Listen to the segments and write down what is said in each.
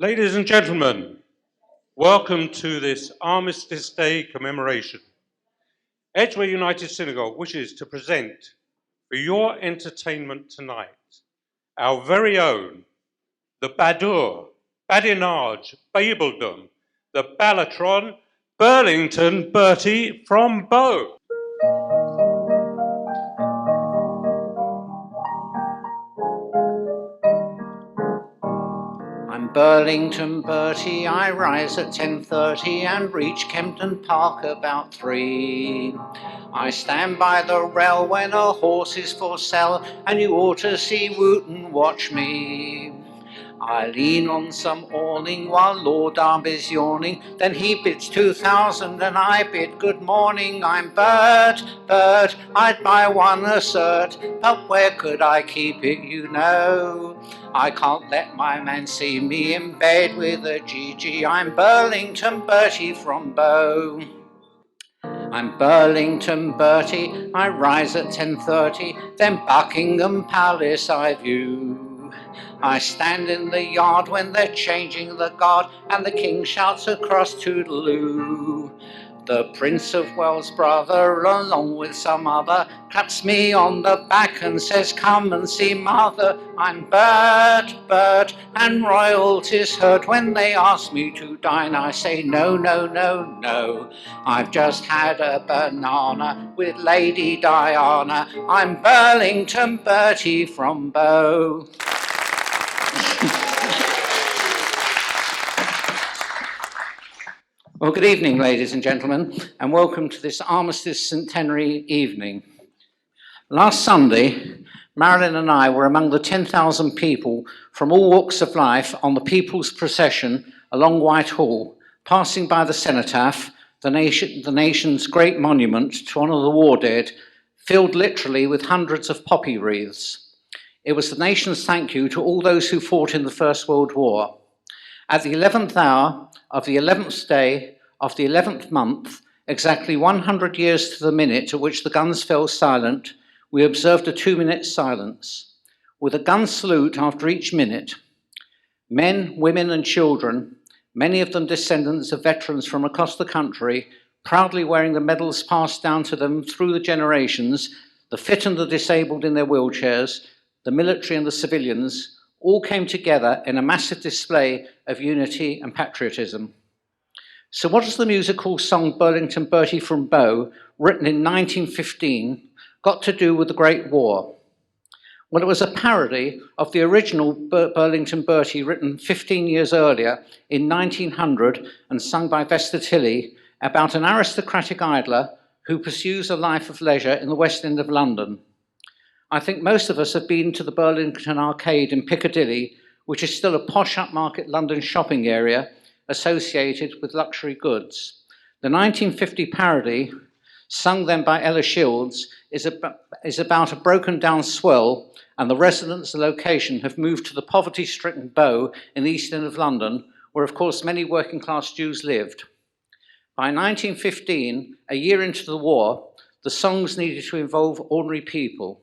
Ladies and gentlemen, welcome to this Armistice Day commemoration. Edgware United Synagogue wishes to present for your entertainment tonight our very own, the Badur, Badinage, Babildom, the Ballatron, Burlington Bertie from Bow. I'm Burlington Bertie, I rise at 10:30 and reach Kempton Park about 3. I stand by the rail when a horse is for sale, and you ought to see Wooten watch me. I lean on some awning while Lord Darby's yawning, then he bids 2,000 and I bid good morning. I'm Bird, I'd buy one assert, but where could I keep it, you know? I can't let my man see me in bed with a Gigi. I'm Burlington Bertie from Bow. I'm Burlington Bertie, I rise at 10:30, then Buckingham Palace I view. I stand in the yard when they're changing the guard, and the king shouts across Toodaloo. The Prince of Wales' brother, along with some other, claps me on the back and says, come and see mother. I'm Bert, and royalty's heard. When they ask me to dine, I say no, no, no, no. I've just had a banana with Lady Diana. I'm Burlington Bertie from Bow. Well, good evening, ladies and gentlemen, and welcome to this Armistice Centenary evening. Last Sunday, Marilyn and I were among the 10,000 people from all walks of life on the People's Procession along Whitehall, passing by the cenotaph, the nation's great monument to honour the war dead, filled literally with hundreds of poppy wreaths. It was the nation's thank you to all those who fought in the First World War. At the 11th hour of the 11th day of the 11th month, exactly 100 years to the minute at which the guns fell silent, we observed a 2-minute silence, with a gun salute after each minute. Men, women and children, many of them descendants of veterans from across the country, proudly wearing the medals passed down to them through the generations, the fit and the disabled in their wheelchairs, the military and the civilians, all came together in a massive display of unity and patriotism. So what has the musical song Burlington Bertie from Bow, written in 1915, got to do with the Great War? Well, it was a parody of the original Burlington Bertie, written 15 years earlier in 1900 and sung by Vesta Tilley, about an aristocratic idler who pursues a life of leisure in the West End of London. I think most of us have been to the Burlington Arcade in Piccadilly, which is still a posh upmarket London shopping area associated with luxury goods. The 1950 parody, sung then by Ella Shields, is about a broken down swell, and the residents and location have moved to the poverty-stricken Bow in the East End of London, where of course many working class Jews lived. By 1915, a year into the war, the songs needed to involve ordinary people.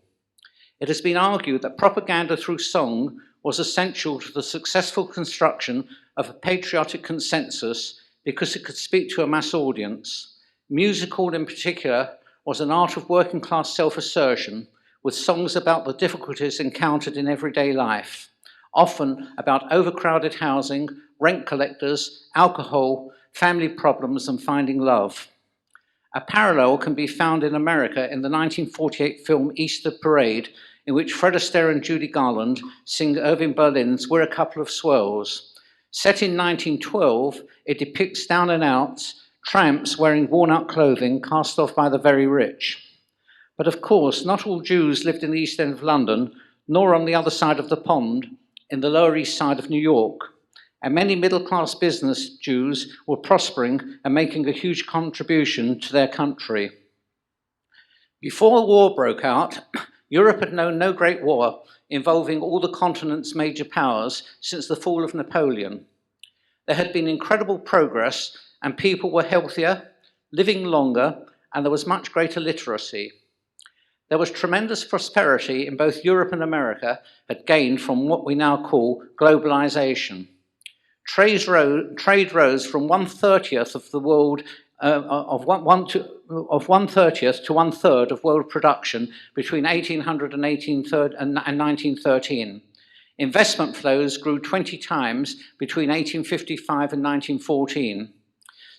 It has been argued that propaganda through song was essential to the successful construction of a patriotic consensus because it could speak to a mass audience. Musical in particular was an art of working class self-assertion, with songs about the difficulties encountered in everyday life, often about overcrowded housing, rent collectors, alcohol, family problems and finding love. A parallel can be found in America in the 1948 film Easter Parade, in which Fred Astaire and Judy Garland sing Irving Berlin's We're a Couple of Swells. Set in 1912, it depicts down and outs tramps wearing worn-out clothing cast off by the very rich. But of course, not all Jews lived in the East End of London, nor on the other side of the pond, in the Lower East Side of New York. And many middle-class business Jews were prospering and making a huge contribution to their country. Before the war broke out, Europe had known no great war involving all the continent's major powers since the fall of Napoleon. There had been incredible progress, and people were healthier, living longer, and there was much greater literacy. There was tremendous prosperity in both Europe and America had gained from what we now call globalization. Trade rose from 1/30th of the world of 1/30th to 1/3 of world production between 1800 and 1913. Investment flows grew 20 times between 1855 and 1914.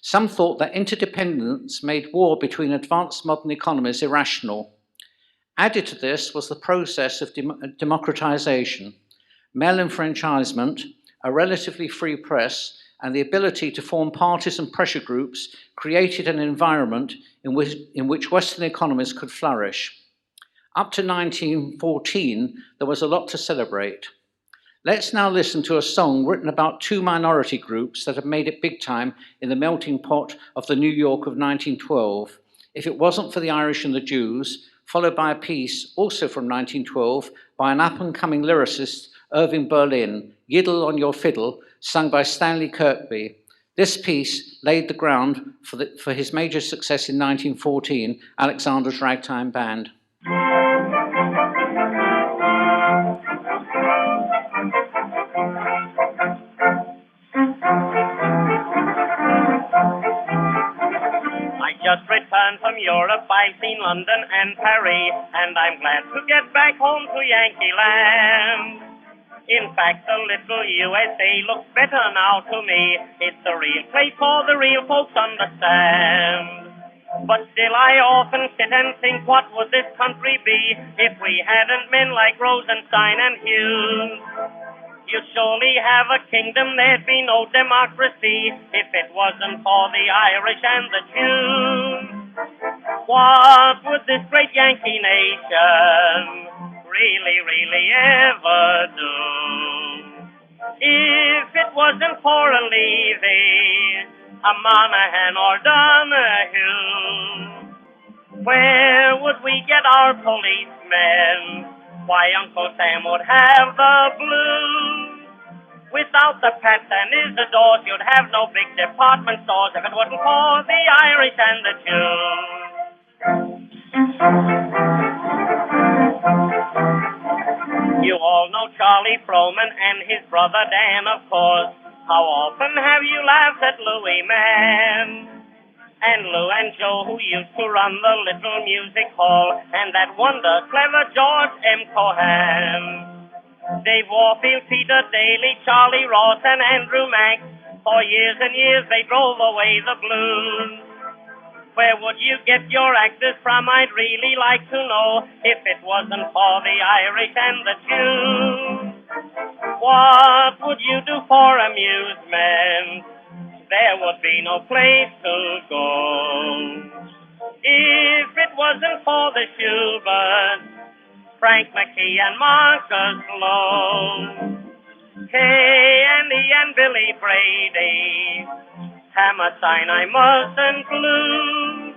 Some thought that interdependence made war between advanced modern economies irrational. Added to this was the process of democratization, male enfranchisement, a relatively free press, and the ability to form parties and pressure groups created an environment in which Western economies could flourish. Up to 1914, there was a lot to celebrate. Let's now listen to a song written about two minority groups that have made it big time in the melting pot of the New York of 1912. If It Wasn't for the Irish and the Jews, followed by a piece also from 1912 by an up-and-coming lyricist, Irving Berlin, Yiddle on Your Fiddle, sung by Stanley Kirkby. This piece laid the ground for his major success in 1914, Alexander's Ragtime Band. I just returned from Europe, I've seen London and Paris, and I'm glad to get back home to Yankee Land. In fact, the little USA looks better now to me. It's a real place for the real folks understand. But still I often sit and think, what would this country be if we hadn't men like Rosenstein and Hughes? You'd surely have a kingdom, there'd be no democracy if it wasn't for the Irish and the Jews. What would this great Yankee nation really ever do if it wasn't for a Levy, a Monaghan or Donahue? Where would we get our policemen? Why, Uncle Sam would have the blues. Without the Pats and Isidores, you'd have no big department stores if it wasn't for the Irish and the Jews. You all know Charlie Froman and his brother Dan, of course. How often have you laughed at Louis Mann? And Lou and Joe, who used to run the little music hall, and that wonder clever George M. Cohan. Dave Warfield, Peter Daly, Charlie Ross, and Andrew Mack. For years and years they drove away the blues. Where would you get your actors from? I'd really like to know, if it wasn't for the Irish and the Jews. What would you do for amusement? There would be no place to go. If it wasn't for the Schuberts, Frank McKee and Marcus Lowe, Kay, Andy and Billy Brady, Hammerstein I mustn't lose.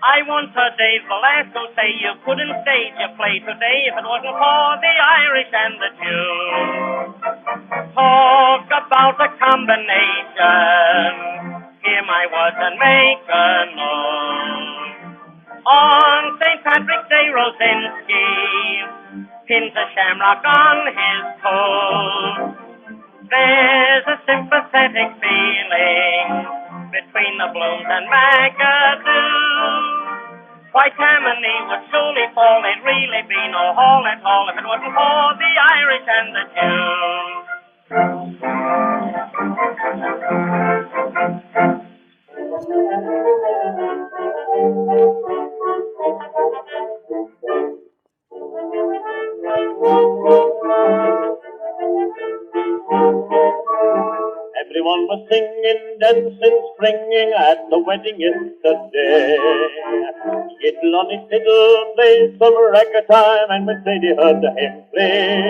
I once heard Dave Velasco say you couldn't stage a play today if it wasn't for the Irish and the Jews. Talk about a combination. Hear my words and make a note. On St. Patrick's Day, Rosinski pins a shamrock on his coat. There's a sympathetic feeling between the Blooms and McAdoo. Why, Tammany would surely fall. There'd really be no hall at all if it wasn't for the Irish and the Jews. Everyone was singing, dancing, springing at the wedding yesterday. Yiddle on his fiddle played some ragtime, and when Sadie heard him play,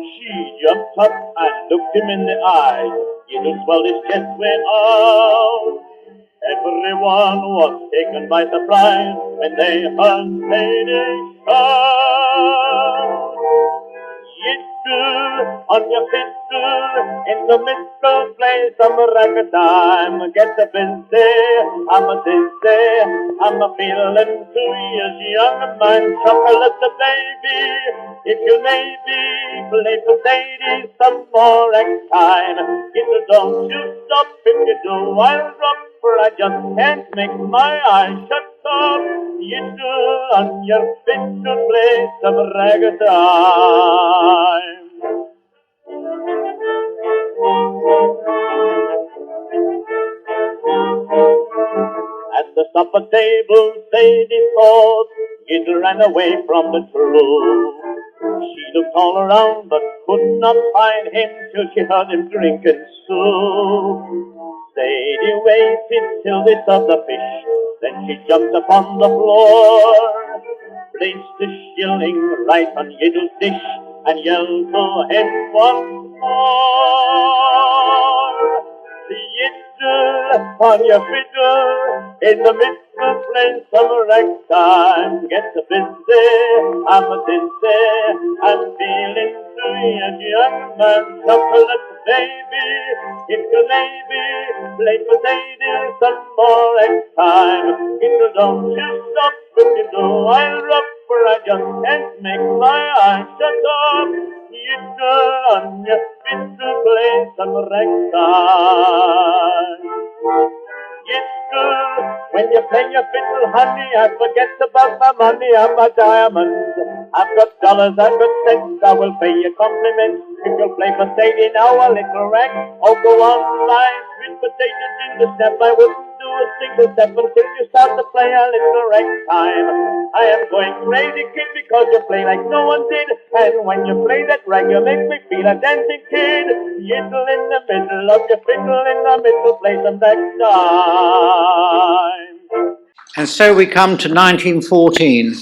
she jumped up and looked him in the eye. Yiddle swelled his chest way out. Everyone was taken by surprise when they heard Sadie shout. Yiddle fiddle on your fiddle in the minstrel play some ragtime. Get the busy, I'm a dizzy, I'm a feeling 2 years young, man, chocolate the baby. If you maybe play for Sadie some more time, don't you stop. If you do, I'll drop, for I just can't make my eyes shut up. You do on your fiddle play some ragtime. At the supper table, Sadie thought it ran away from the truth. She looked all around but could not find him till she heard him drinking soup. Sadie waited till they served the fish, then she jumped upon the floor, placed the shilling right on Yiddle's dish, and yelled to him once more. Yiddle on your fiddle, in the midst of playing some ragtime. Get busy, I'm a dizzy, I'm feeling 2 years young, man, chocolate baby. If you maybe play for Sadie some more time, if you don't you stop, if you do I'll rock, for I just can't make my eyes shut up. Yiddle on your fiddle, play some ragtime. Yiddle, when you play your fiddle, honey, I forget about my money. I'm a diamond. I've got dollars, I've got cents. I will pay you compliments if you'll play for Sadie now a little rag. Oh, go on, like sweet potatoes in the step. I wouldn't do a single step until you start to play a little ragtime. I am going crazy, kid, because you play like no one did. And when you play that rag, you make me feel a dancing kid. Yiddle in the middle of your fiddle, in the middle, play some ragtime. And so we come to 1914.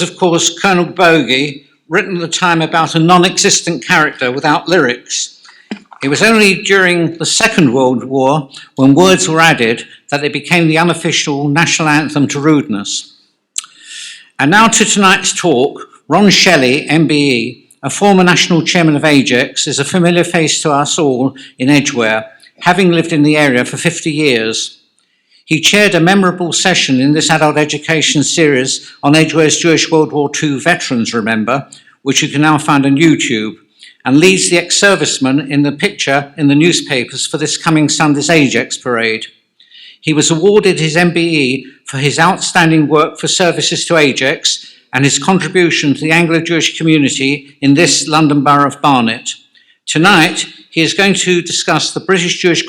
was, of course, Colonel Bogey, written at the time about a non-existent character without lyrics. It was only during the Second World War, when words were added, that it became the unofficial national anthem to rudeness. And now to tonight's talk. Ron Shelley, MBE, a former national chairman of Ajax, is a familiar face to us all in Edgware, having lived in the area for 50 years. He chaired a memorable session in this adult education series on Edgware's Jewish World War II veterans, remember, which you can now find on YouTube, and leads the ex-serviceman in the picture in the newspapers for this coming Sunday's Ajax parade. He was awarded his MBE for his outstanding work for services to Ajax and his contribution to the Anglo-Jewish community in this London borough of Barnet. Tonight, he is going to discuss the British Jewish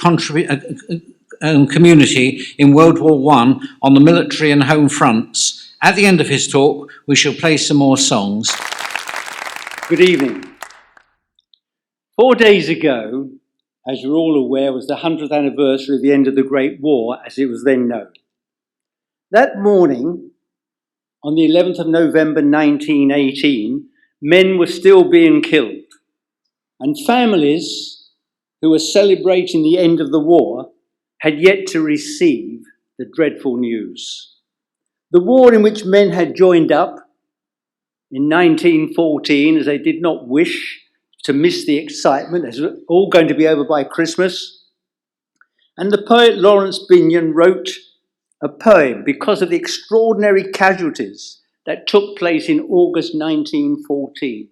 community in World War I on the military and home fronts. At the end of his talk, we shall play some more songs. Good evening. 4 days ago, as you're all aware, was the 100th anniversary of the end of the Great War, as it was then known. That morning, on the 11th of November 1918, men were still being killed, and families who were celebrating the end of the war had yet to receive the dreadful news. The war in which men had joined up in 1914, as they did not wish to miss the excitement, as it was all going to be over by Christmas. And the poet Lawrence Binyon wrote a poem because of the extraordinary casualties that took place in August 1914.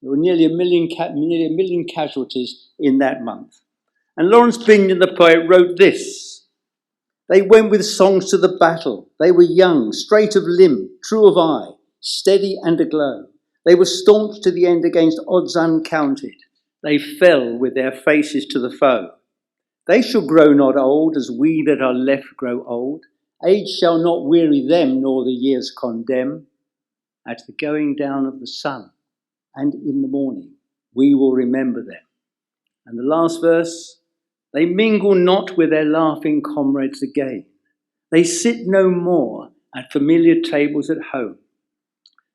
There were nearly a million casualties in that month. And Lawrence Binyon, the poet, wrote this: "They went with songs to the battle. They were young, straight of limb, true of eye, steady and aglow. They were staunch to the end against odds uncounted. They fell with their faces to the foe. They shall grow not old as we that are left grow old. Age shall not weary them, nor the years condemn. At the going down of the sun and in the morning, we will remember them." And the last verse: "They mingle not with their laughing comrades again. They sit no more at familiar tables at home.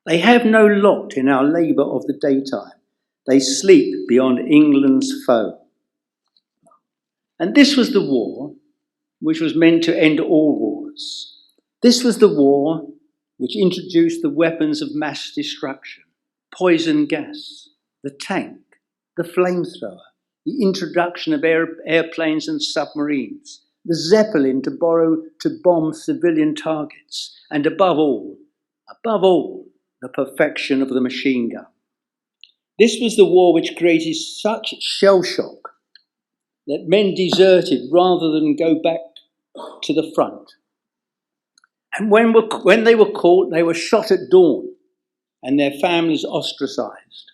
They have no lot in our labour of the daytime. They sleep beyond England's foe." And this was the war which was meant to end all wars. This was the war which introduced the weapons of mass destruction, poison gas, the tank, the flamethrower, the introduction of airplanes and submarines, the Zeppelin to bomb civilian targets, and above all, the perfection of the machine gun. This was the war which created such shell shock that men deserted rather than go back to the front. And when they were caught, they were shot at dawn and their families ostracized.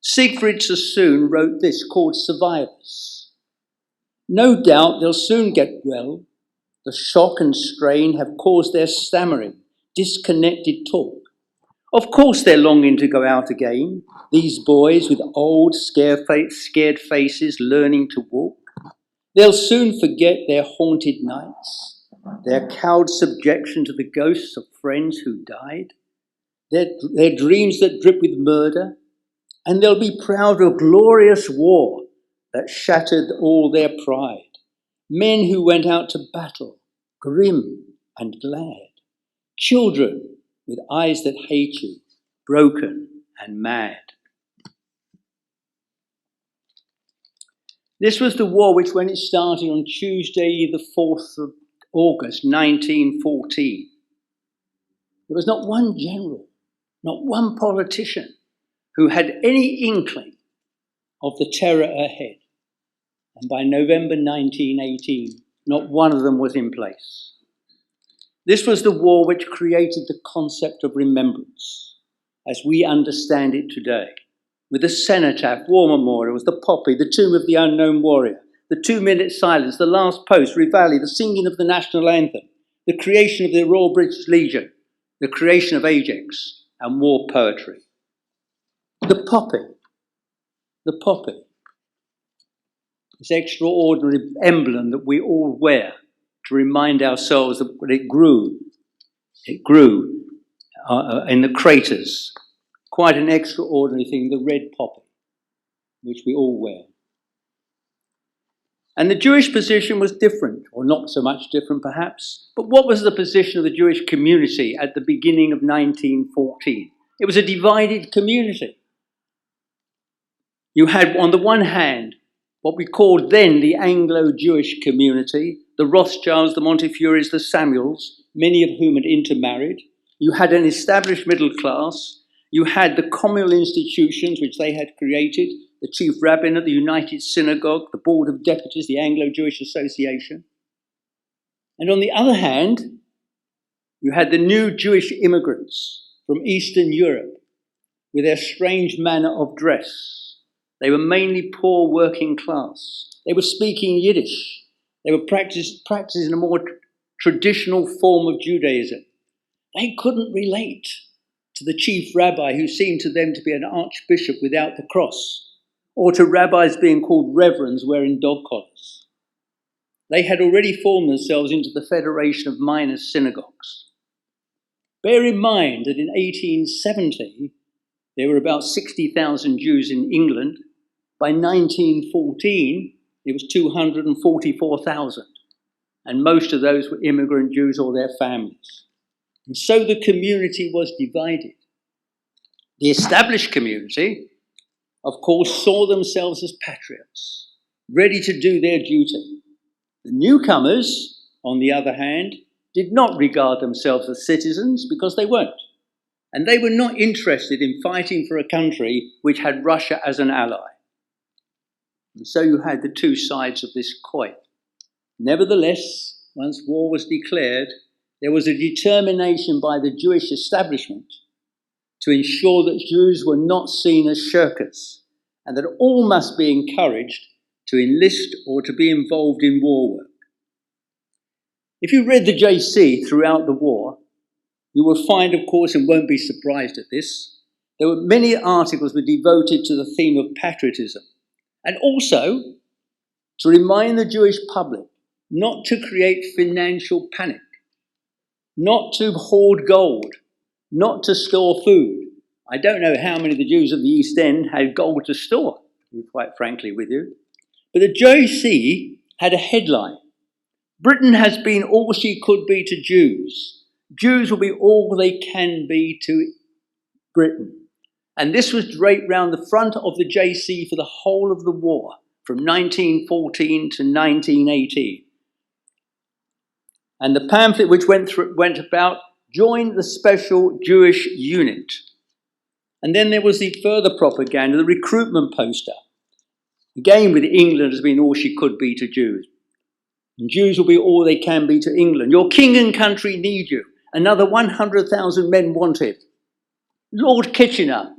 Siegfried Sassoon wrote this, called Survivors. "No doubt they'll soon get well. The shock and strain have caused their stammering, disconnected talk. Of course they're longing to go out again, these boys with old, scared faces learning to walk. They'll soon forget their haunted nights, their cowed subjection to the ghosts of friends who died, their dreams that drip with murder, and they'll be proud of glorious war that shattered all their pride. Men who went out to battle, grim and glad. Children with eyes that hate you, broken and mad." This was the war which, when it started on Tuesday, the 4th of August, 1914, there was not one general, not one politician who had any inkling of the terror ahead. And by November 1918, not one of them was in place. This was the war which created the concept of remembrance, as we understand it today, with the cenotaph, war memorials, the poppy, the tomb of the unknown warrior, the 2-minute silence, the last post, reveille, the singing of the national anthem, the creation of the Royal British Legion, the creation of Ajax, and war poetry. The poppy, this extraordinary emblem that we all wear to remind ourselves that it grew in the craters. Quite an extraordinary thing, the red poppy, which we all wear. And the Jewish position was different, or not so much different perhaps, but what was the position of the Jewish community at the beginning of 1914? It was a divided community. You had, on the one hand, what we called then the Anglo-Jewish community, the Rothschilds, the Montefioris, the Samuels, many of whom had intermarried. You had an established middle class. You had the communal institutions which they had created, the chief rabbinate, the United Synagogue, the Board of Deputies, the Anglo-Jewish Association. And on the other hand, you had the new Jewish immigrants from Eastern Europe with their strange manner of dress. They were mainly poor working class. They were speaking Yiddish. They were practicing a more traditional form of Judaism. They couldn't relate to the chief rabbi who seemed to them to be an archbishop without the cross, or to rabbis being called reverends wearing dog collars. They had already formed themselves into the Federation of Minor Synagogues. Bear in mind that in 1870, there were about 60,000 Jews in England. By 1914, it was 244,000, and most of those were immigrant Jews or their families. And so the community was divided. The established community, of course, saw themselves as patriots, ready to do their duty. The newcomers, on the other hand, did not regard themselves as citizens because they weren't. And they were not interested in fighting for a country which had Russia as an ally. And so you had the two sides of this coin. Nevertheless, once war was declared, there was a determination by the Jewish establishment to ensure that Jews were not seen as shirkers and that all must be encouraged to enlist or to be involved in war work. If you read the JC throughout the war, you will find, of course, and won't be surprised at this, there were many articles were devoted to the theme of patriotism, and also to remind the Jewish public not to create financial panic, not to hoard gold, not to store food. I don't know how many of the Jews of the East End had gold to store, to be quite frankly with you. But the JC had a headline: Britain has been all she could be to Jews. Jews will be all they can be to Britain. And this was draped round the front of the JC for the whole of the war, from 1914 to 1918. And the pamphlet which went about joined the special Jewish unit. And then there was the further propaganda, the recruitment poster. Again, with England has been all she could be to Jews. And Jews will be all they can be to England. Your king and country need you. Another 100,000 men wanted. Lord Kitchener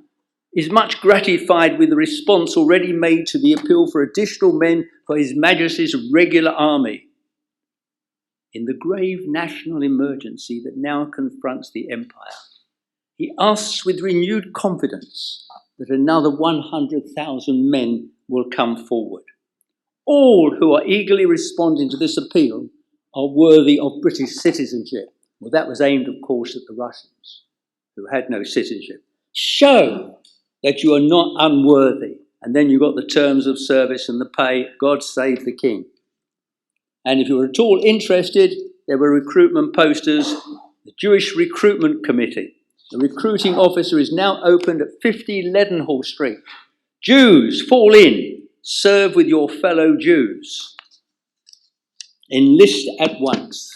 is much gratified with the response already made to the appeal for additional men for His Majesty's regular army. In the grave national emergency that now confronts the empire, he asks with renewed confidence that another 100,000 men will come forward. All who are eagerly responding to this appeal are worthy of British citizenship. Well, that was aimed, of course, at the Russians, who had no citizenship. Show that you are not unworthy. And then you've got the terms of service and the pay. God save the king. And if you were at all interested, there were recruitment posters. The Jewish Recruitment Committee. The recruiting officer is now opened at 50 Leadenhall Street. Jews, fall in. Serve with your fellow Jews. Enlist at once.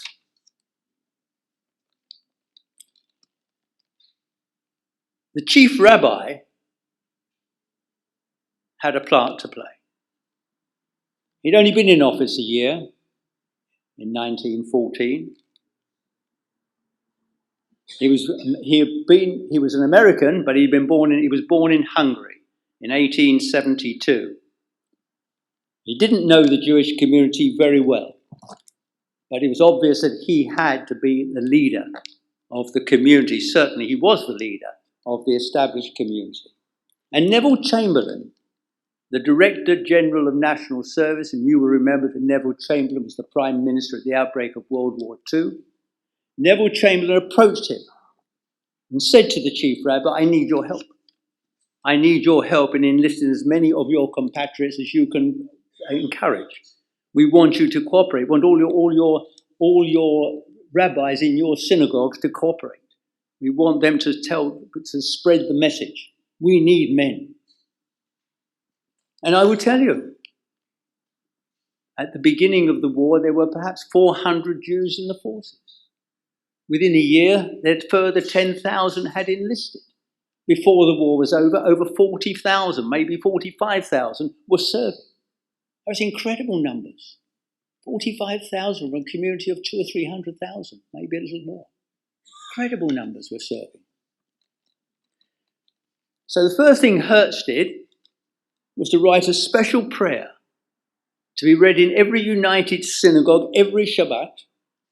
The chief rabbi had a part to play. He'd only been in office a year, in 1914. He was an American, but he was born in Hungary in 1872. He didn't know the Jewish community very well, but it was obvious that he had to be the leader of the community. Certainly he was the leader of the established community. And Neville Chamberlain, the Director General of National Service, and you will remember that Neville Chamberlain was the Prime Minister at the outbreak of World War II, Neville Chamberlain approached him and said to the chief rabbi, I need your help. I need your help in enlisting as many of your compatriots as you can encourage. We want you to cooperate. We want all your rabbis in your synagogues to cooperate. We want them to spread the message. We need men. And I will tell you, at the beginning of the war, there were perhaps 400 Jews in the forces. Within a year, that further 10,000 had enlisted. Before the war was over 40,000, maybe 45,000 were serving. Those incredible numbers. 45,000 from a community of 200,000 or 300,000, maybe a little more. Incredible numbers were serving. So the first thing Hertz did was to write a special prayer to be read in every United Synagogue every Shabbat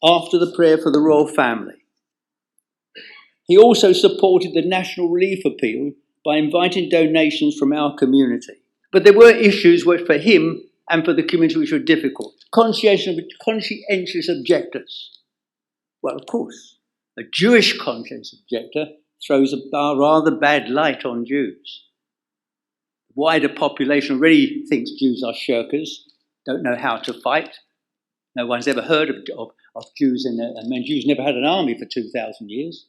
after the prayer for the royal family. He also supported the National Relief Appeal by inviting donations from our community. But there were issues which for him and for the community which were difficult. Conscientious objectors. Well, of course, a Jewish conscientious objector throws a rather bad light on Jews. The wider population already thinks Jews are shirkers, don't know how to fight. No one's ever heard of Jews and Jews never had an army for 2,000 years.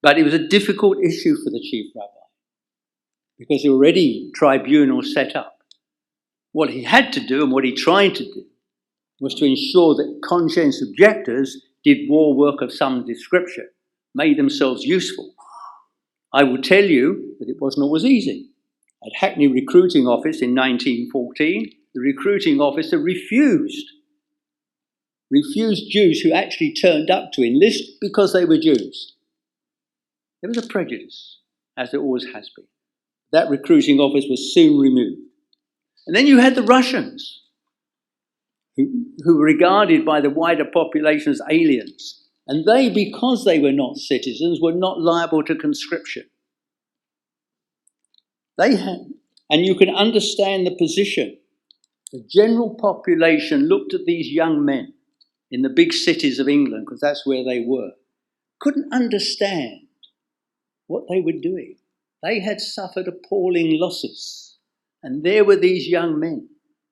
But it was a difficult issue for the chief rabbi because there were already tribunals set up. What he had to do and what he tried to do was to ensure that conscientious objectors did war work of some description, made themselves useful. I will tell you that it wasn't always easy. At Hackney Recruiting Office in 1914, the recruiting officer refused Jews who actually turned up to enlist because they were Jews. There was a prejudice, as there always has been. That recruiting office was soon removed. And then you had the Russians, who were regarded by the wider population as aliens. And they, because they were not citizens, were not liable to conscription. And you can understand the position. The general population looked at these young men in the big cities of England, because that's where they were, couldn't understand what they were doing. They had suffered appalling losses. And there were these young men,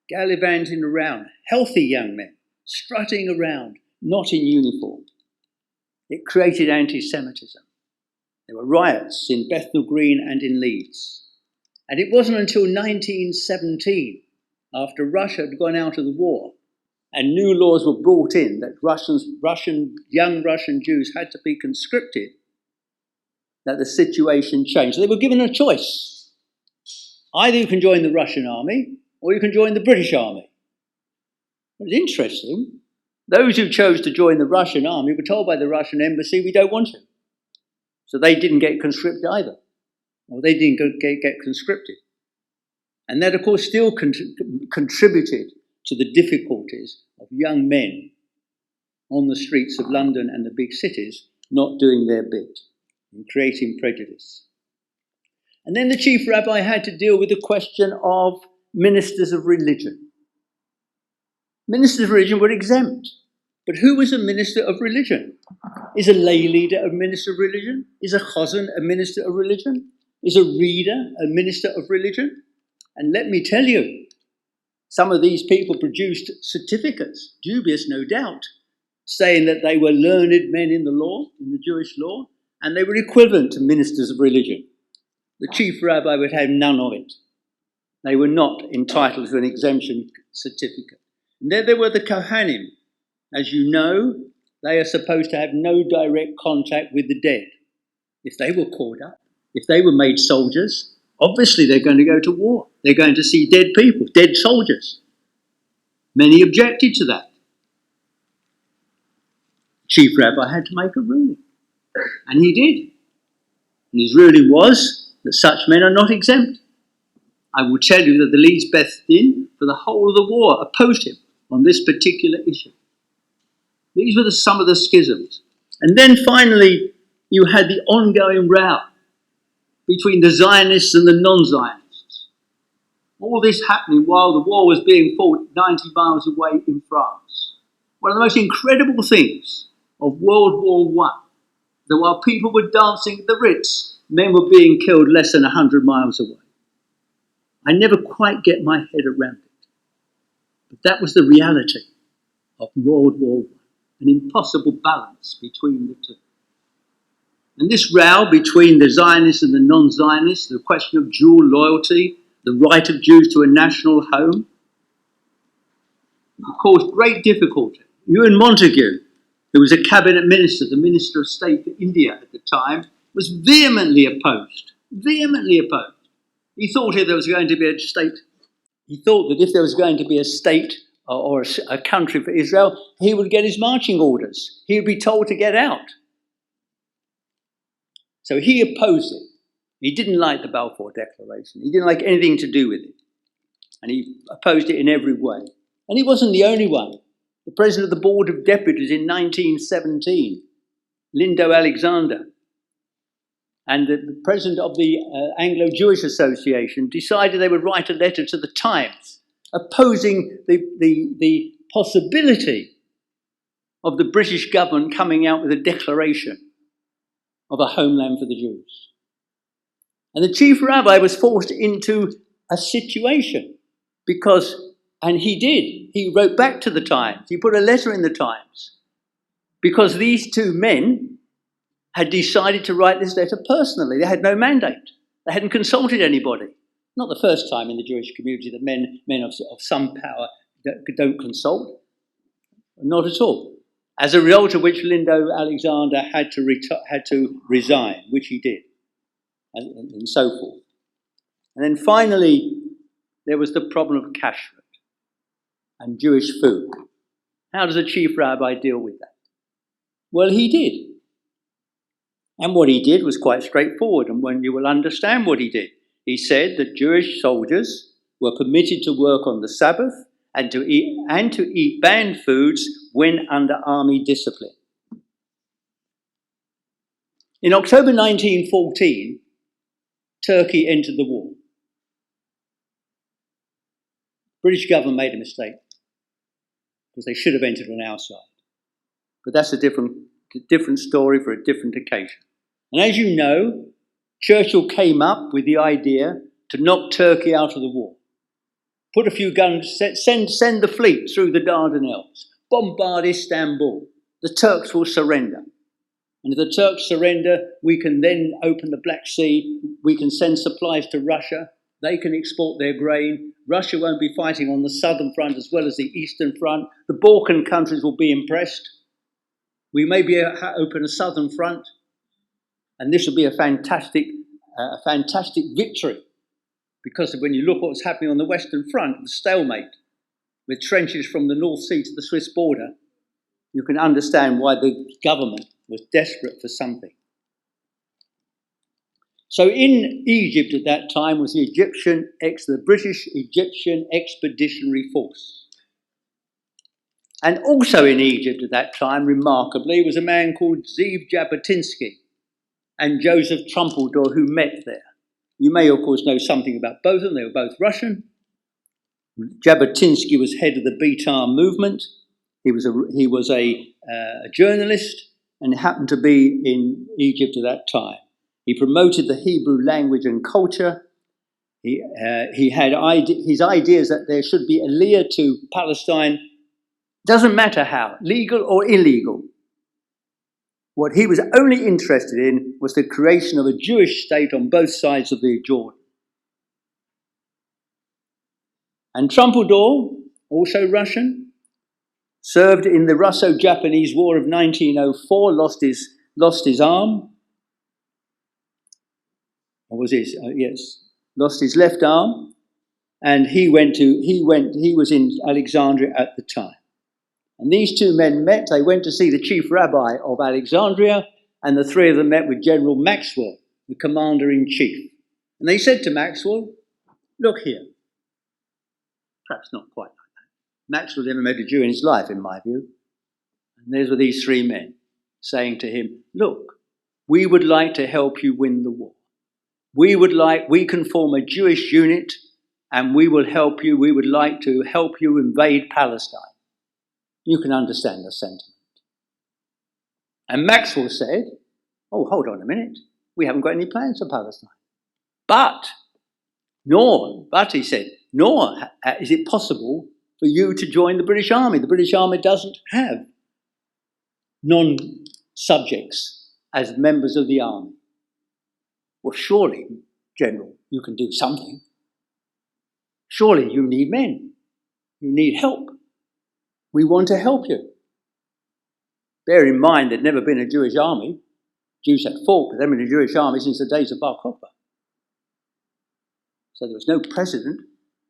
gallivanting around, healthy young men, strutting around, not in uniform. It created anti-Semitism. There were riots in Bethnal Green and in Leeds. And it wasn't until 1917, after Russia had gone out of the war, and new laws were brought in that young Russian Jews had to be conscripted, that the situation changed. They were given a choice. Either you can join the Russian army or you can join the British army. It was interesting. Those who chose to join the Russian army were told by the Russian embassy, we don't want you. So they didn't get conscripted either. Or they didn't get conscripted. And that, of course, still contributed to the difficulties of young men on the streets of London and the big cities not doing their bit and creating prejudice. And then the chief rabbi had to deal with the question of ministers of religion. Ministers of religion were exempt. But who was a minister of religion? Is a lay leader a minister of religion? Is a chazan a minister of religion? Is a reader a minister of religion? And let me tell you, some of these people produced certificates, dubious no doubt, saying that they were learned men in the law, in the Jewish law, and they were equivalent to ministers of religion. The chief rabbi would have none of it. They were not entitled to an exemption certificate. And then there were the Kohanim. As you know, they are supposed to have no direct contact with the dead. If they were caught up, if they were made soldiers, obviously they're going to go to war. They're going to see dead people, dead soldiers. Many objected to that. Chief rabbi had to make a ruling. And he did. And his ruling was that such men are not exempt. I will tell you that the Leeds Beth Din, for the whole of the war, opposed him on this particular issue. These were some of the schisms. And then finally, you had the ongoing row between the Zionists and the non-Zionists. All this happening while the war was being fought 90 miles away in France. One of the most incredible things of World War I, that while people were dancing at the Ritz, men were being killed less than 100 miles away. I never quite get my head around it. But that was the reality of World War I, an impossible balance between the two. And this row between the Zionists and the non-Zionists, the question of dual loyalty, the right of Jews to a national home, caused great difficulty. Ewan Montagu, who was a cabinet minister, the Minister of State for India at the time, was vehemently opposed. Vehemently opposed. He thought if there was going to be a state, he thought that if there was going to be a state or a country for Israel, he would get his marching orders. He would be told to get out. So he opposed it. He didn't like the Balfour Declaration. He didn't like anything to do with it. And he opposed it in every way. And he wasn't the only one. The president of the Board of Deputies in 1917, Lindo Alexander, and the president of the Anglo-Jewish Association decided they would write a letter to the Times opposing the possibility of the British government coming out with a declaration of a homeland for the Jews. And the chief rabbi was forced into a situation because, and he did, he wrote back to the Times, he put a letter in the Times, because these two men had decided to write this letter personally. They had no mandate. They hadn't consulted anybody. Not the first time in the Jewish community that men of some power don't consult. Not at all. As a result of which Lindo Alexander had to resign, which he did, and so forth. And then finally, there was the problem of kashrut and Jewish food. How does a chief rabbi deal with that? Well, he did. And what he did was quite straightforward, and when you will understand what he did. He said that Jewish soldiers were permitted to work on the Sabbath and to eat banned foods when under army discipline. In October 1914, Turkey entered the war. British government made a mistake because they should have entered on our side. But that's a different story for a different occasion. And as you know, Churchill came up with the idea to knock Turkey out of the war. Put a few guns, send the fleet through the Dardanelles, bombard Istanbul. The Turks will surrender. And if the Turks surrender, we can then open the Black Sea, we can send supplies to Russia, they can export their grain, Russia won't be fighting on the southern front as well as the eastern front, the Balkan countries will be impressed, we may be able to open a southern front, and this will be a fantastic victory, because when you look what's happening on the western front, the stalemate, with trenches from the North Sea to the Swiss border, you can understand why the government was desperate for something. So in Egypt at that time was the British Egyptian Expeditionary Force. And also in Egypt at that time, remarkably, was a man called Zeev Jabotinsky and Joseph Trumpeldor, who met there. You may, of course, know something about both of them. They were both Russian. Jabotinsky was head of the Betar movement. He was a journalist and happened to be in Egypt at that time. He promoted the Hebrew language and culture. He had his ideas that there should be aliyah to Palestine. Doesn't matter how, legal or illegal. What he was only interested in was the creation of a Jewish state on both sides of the Jordan. And Trumpeldor, also Russian, served in the Russo-Japanese War of 1904, lost his arm. Or was his? Yes, lost his left arm, and he was in Alexandria at the time. And these two men met. They went to see the chief rabbi of Alexandria, and the three of them met with General Maxwell, the commander-in-chief. And they said to Maxwell, look here. Perhaps not quite like that. Maxwell never met a Jew in his life, in my view. And there were these three men saying to him, look, we would like to help you win the war. We can form a Jewish unit, and we will help you. We would like to help you invade Palestine. You can understand the sentiment. And Maxwell said, Oh, hold on a minute. We haven't got any plans for Palestine. But, he said, nor is it possible for you to join the British Army. The British Army doesn't have non-subjects as members of the army. Well, surely, General, you can do something. Surely you need men. You need help. We want to help you. Bear in mind there'd never been a Jewish army. Jews had fought with them in the Jewish army since the days of Bar Kokhba. So there was no precedent.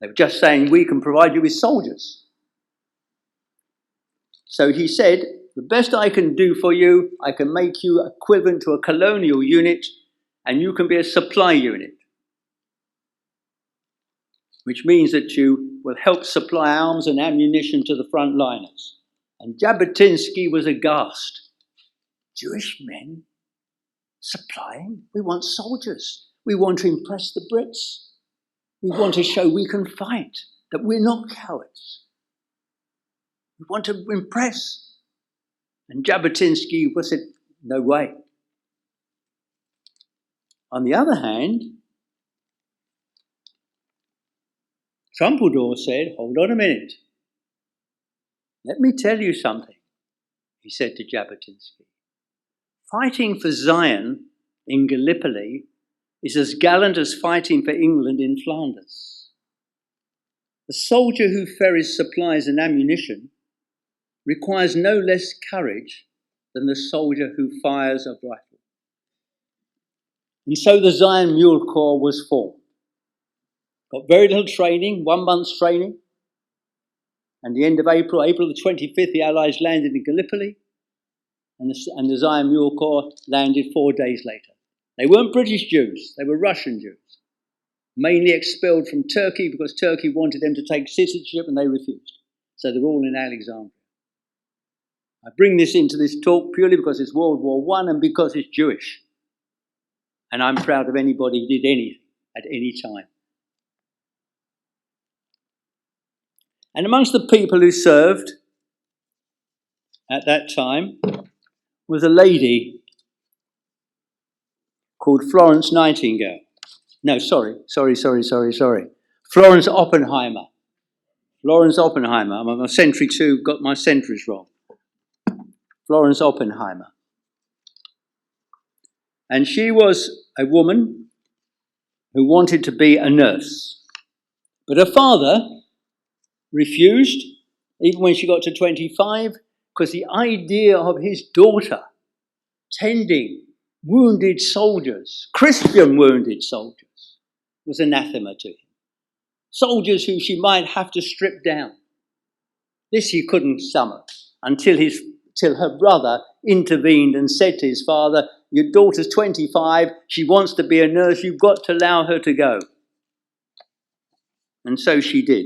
They were just saying, we can provide you with soldiers. So he said, the best I can do for you, I can make you equivalent to a colonial unit, and you can be a supply unit. Which means that you will help supply arms and ammunition to the frontliners. And Jabotinsky was aghast. Jewish men supplying? We want soldiers. We want to impress the Brits. We want to show we can fight, that we're not cowards. We want to impress. And Jabotinsky said, no way. On the other hand, Trumpeldor said, hold on a minute. Let me tell you something, he said to Jabotinsky. Fighting for Zion in Gallipoli is as gallant as fighting for England in Flanders. The soldier who ferries supplies and ammunition requires no less courage than the soldier who fires a rifle. And so the Zion Mule Corps was formed. Got very little training, 1 month's training. And the end of April the 25th, the Allies landed in Gallipoli, and the Zion Mule Corps landed 4 days later. They weren't British Jews, they were Russian Jews, mainly expelled from Turkey because Turkey wanted them to take citizenship and they refused. So they're all in Alexandria. I bring this into this talk purely because it's World War I and because it's Jewish. And I'm proud of anybody who did anything at any time. And amongst the people who served at that time was a lady called Florence Nightingale. No, sorry. Florence Oppenheimer. Florence Oppenheimer. I'm on century 2, got my centuries wrong. Florence Oppenheimer. And she was a woman who wanted to be a nurse. But her father refused, even when she got to 25, because the idea of his daughter tending wounded soldiers, Christian wounded soldiers, was anathema to him. Soldiers who she might have to strip down. This he couldn't stomach until her brother intervened and said to his father, your daughter's 25, she wants to be a nurse, you've got to allow her to go. And so she did.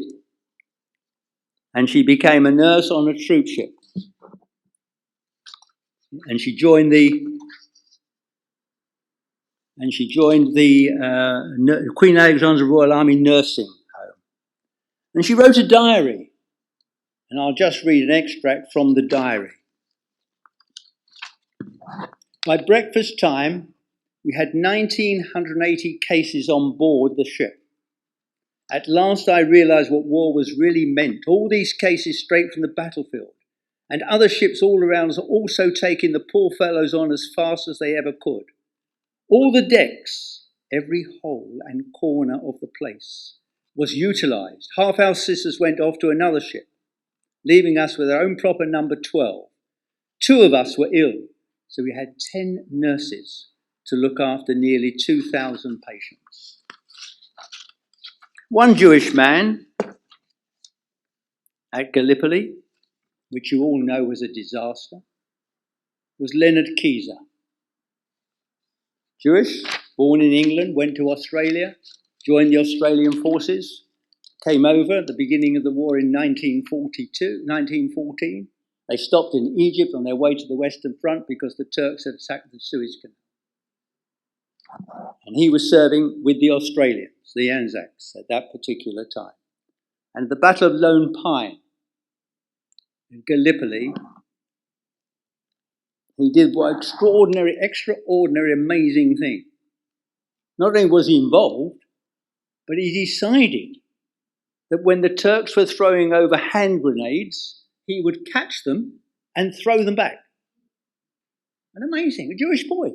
And she became a nurse on a troop ship. And she joined the Queen Alexandra Royal Army Nursing Home. And she wrote a diary. And I'll just read an extract from the diary. By breakfast time, we had 1,980 cases on board the ship. At last I realised what war was really meant. All these cases straight from the battlefield. And other ships all around us also taking the poor fellows on as fast as they ever could. All the decks, every hole and corner of the place, was utilised. Half our sisters went off to another ship, leaving us with our own proper number 12. 2 of us were ill, so we had 10 nurses to look after nearly 2,000 patients. One Jewish man at Gallipoli, which you all know was a disaster, was Leonard Keyser. Jewish, born in England, went to Australia, joined the Australian forces, came over at the beginning of the war in 1914. They stopped in Egypt on their way to the Western Front because the Turks had sacked the Suez Canal. And he was serving with the Australians, the Anzacs, at that particular time. And the Battle of Lone Pine in Gallipoli, He did what extraordinary, amazing thing. Not only was he involved, but he decided that when the Turks were throwing over hand grenades, he would catch them and throw them back. An amazing, a Jewish boy.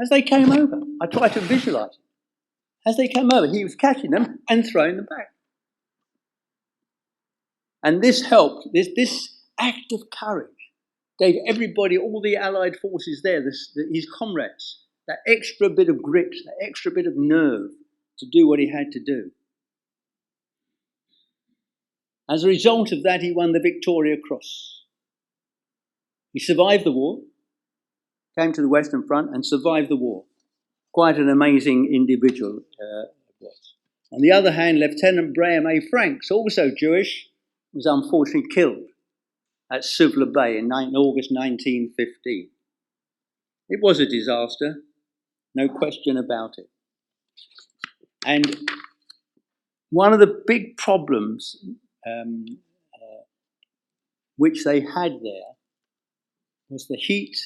As they came over, I tried to visualize it. As they came over, he was catching them and throwing them back. And this helped, this act of courage gave everybody, all the Allied forces there, his comrades, that extra bit of grit, that extra bit of nerve to do what he had to do. As a result of that, he won the Victoria Cross. He survived the war, came to the Western Front and survived the war. Quite an amazing individual was. On the other hand, Lieutenant Graham A. Franks, also Jewish, was unfortunately killed at Suvla Bay in August 1915. It was a disaster, no question about it. And one of the big problems which they had there was the heat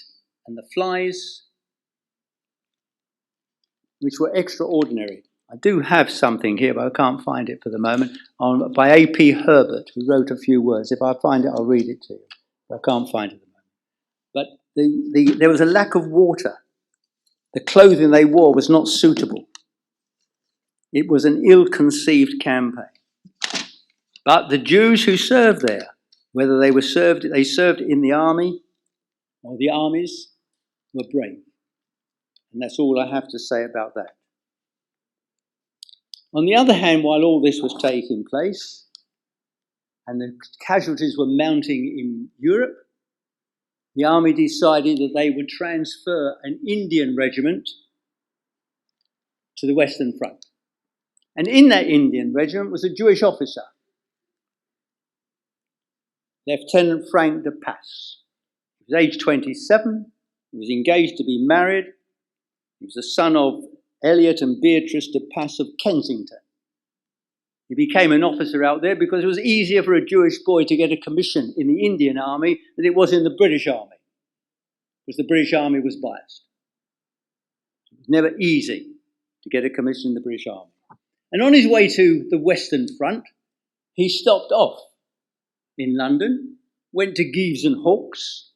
and the flies, which were extraordinary. I do have something here, but I can't find it for the moment, by A.P. Herbert, who wrote a few words. If I find it, I'll read it to you. But I can't find it at the moment. But there was a lack of water. The clothing they wore was not suitable. It was an ill-conceived campaign. But the Jews who served there, whether they served in the army or the armies, were brave. And that's all I have to say about that. On the other hand, while all this was taking place and the casualties were mounting in Europe, the army decided that they would transfer an Indian regiment to the Western Front. And in that Indian regiment was a Jewish officer, Lieutenant Frank de Passe. He was aged 27, he was engaged to be married, he was the son of Elliot and Beatrice de Passe of Kensington. He became an officer out there because it was easier for a Jewish boy to get a commission in the Indian Army than it was in the British Army, because the British Army was biased. It was never easy to get a commission in the British Army. And on his way to the Western Front, he stopped off in London, went to Gives and Hawkes,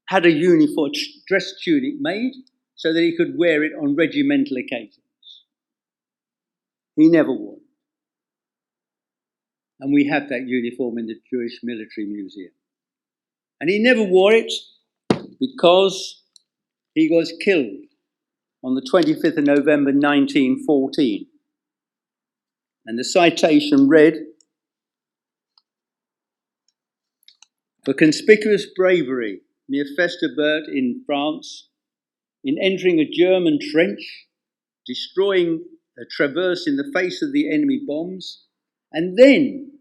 had a uniform dress tunic made so that he could wear it on regimental occasions. He never wore it. And we have that uniform in the Jewish Military Museum. And he never wore it because he was killed on the 25th of November 1914. And the citation read, "For conspicuous bravery near Festubert in France, in entering a German trench, destroying a traverse in the face of the enemy bombs, and then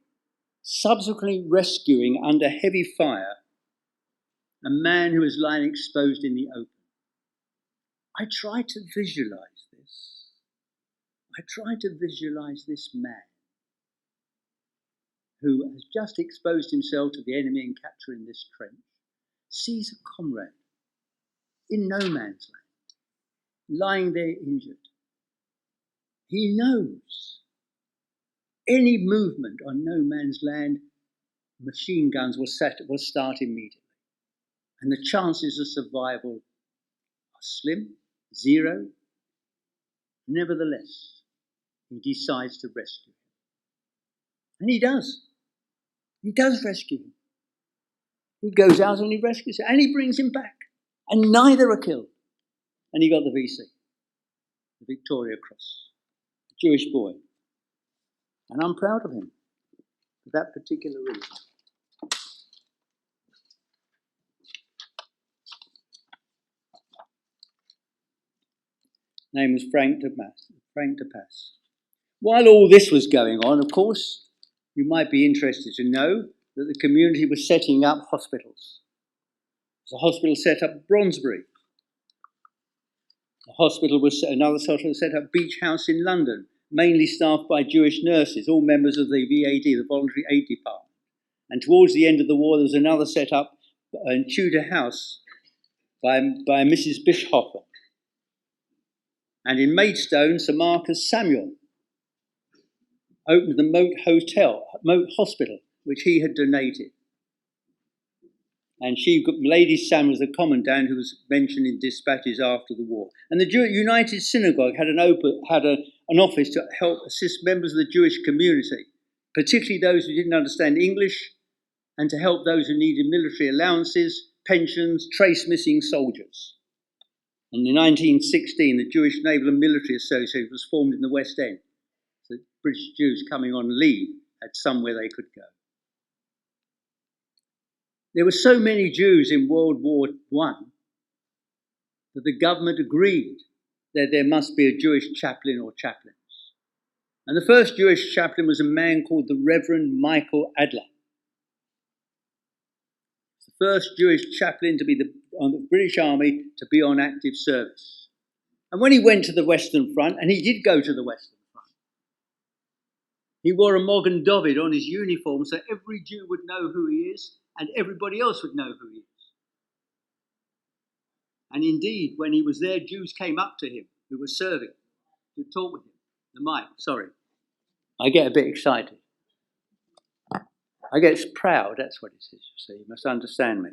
subsequently rescuing under heavy fire a man who was lying exposed in the open." I try to visualize this. I try to visualize this man who has just exposed himself to the enemy and capturing this trench, sees a comrade in no man's land, lying there injured. He knows any movement on no man's land, machine guns will start immediately. And the chances of survival are slim, zero. Nevertheless, he decides to rescue him. And he does. He does rescue him. He goes out and he rescues him. And he brings him back. And neither are killed. And he got the VC, the Victoria Cross. A Jewish boy. And I'm proud of him for that particular reason. Name was Frank de Passe. While all this was going on, of course, you might be interested to know that the community was setting up hospitals. There's a hospital set up at Brondesbury. Another hospital set up Beach House in London, mainly staffed by Jewish nurses, all members of the VAD, the Voluntary Aid Department. And towards the end of the war, there was another set up Tudor house by Mrs. Bishopper. And in Maidstone, Sir Marcus Samuel opened the Moat Hospital, which he had donated. And Lady Samuel was the commandant who was mentioned in dispatches after the war. And the United Synagogue had an office to help assist members of the Jewish community, particularly those who didn't understand English, and to help those who needed military allowances, pensions, trace missing soldiers. And in 1916, the Jewish Naval and Military Association was formed in the West End. So British Jews coming on leave had somewhere they could go. There were so many Jews in World War I that the government agreed that there must be a Jewish chaplain or chaplains. And the first Jewish chaplain was a man called the Reverend Michael Adler. The first Jewish chaplain to be on the British Army to be on active service. And when he went to the Western Front, and he did go to the Western Front, he wore a Magen David on his uniform so every Jew would know who he is and everybody else would know who he is. And indeed, when he was there, Jews came up to him who were serving to talk with him. The mic, sorry. I get a bit excited. I get proud, that's what it is, you see. You must understand me.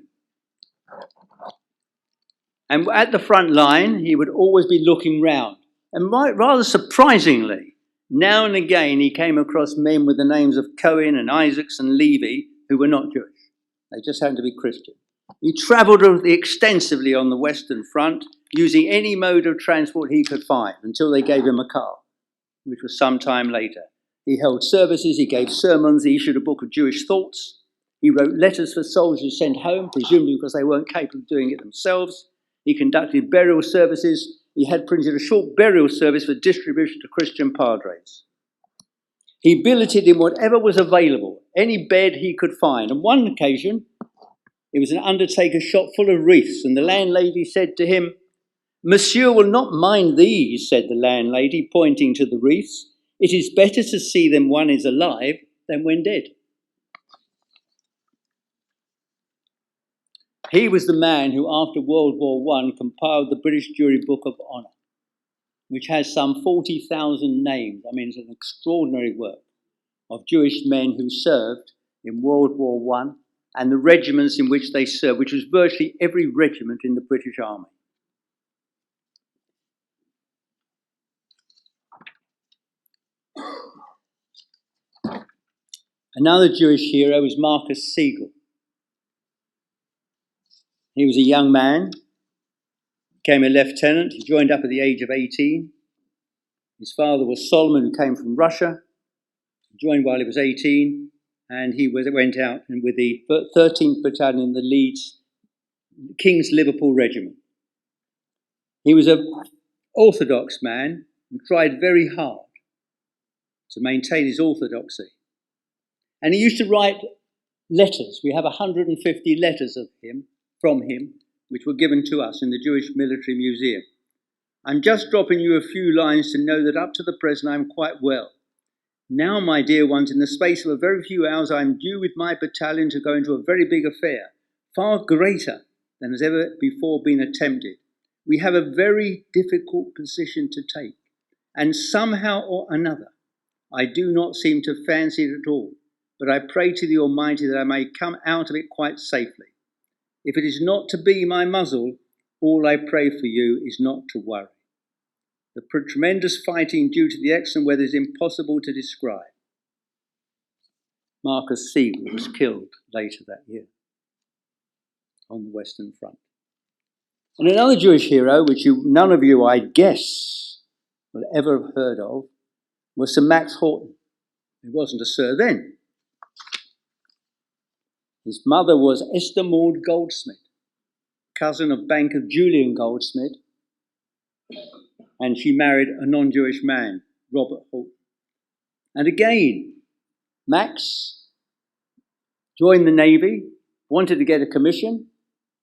And at the front line, he would always be looking round. And rather surprisingly, now and again, he came across men with the names of Cohen and Isaacs and Levy who were not Jewish. They just happened to be Christian. He travelled extensively on the Western Front, using any mode of transport he could find, until they gave him a car, which was some time later. He held services, he gave sermons, he issued a book of Jewish thoughts. He wrote letters for soldiers sent home, presumably because they weren't capable of doing it themselves. He conducted burial services. He had printed a short burial service for distribution to Christian padres. He billeted in whatever was available, any bed he could find. On one occasion, it was an undertaker's shop full of wreaths, and the landlady said to him, "Monsieur will not mind these," said the landlady, pointing to the wreaths. "It is better to see them when is alive than when dead." He was the man who, after World War I, compiled the British Jury Book of Honour, which has some 40,000 names. I mean, it's an extraordinary work of Jewish men who served in World War I and the regiments in which they served, which was virtually every regiment in the British Army. Another Jewish hero was Marcus Siegel. He was a young man, became a lieutenant. He joined up at the age of 18. His father was Solomon, who came from Russia. He joined while he was 18, and he went out with the 13th Battalion in the Leeds King's Liverpool Regiment. He was an Orthodox man and tried very hard to maintain his orthodoxy. And he used to write letters. We have 150 letters from him, which were given to us in the Jewish Military Museum. I'm just dropping you a few lines to know that up to the present I am quite well. Now, my dear ones, in the space of a very few hours, I am due with my battalion to go into a very big affair, far greater than has ever before been attempted. We have a very difficult position to take, and somehow or another, I do not seem to fancy it at all, but I pray to the Almighty that I may come out of it quite safely. If it is not to be my muzzle, all I pray for you is not to worry. The tremendous fighting due to the excellent weather is impossible to describe. Marcus Siegel was killed later that year on the Western Front. And another Jewish hero, which none of you, I guess, will ever have heard of, was Sir Max Horton. He wasn't a Sir then. His mother was Esther Maud Goldsmith, cousin of banker Julian Goldsmith, and she married a non-Jewish man, Robert Horton. And again, Max joined the Navy, wanted to get a commission,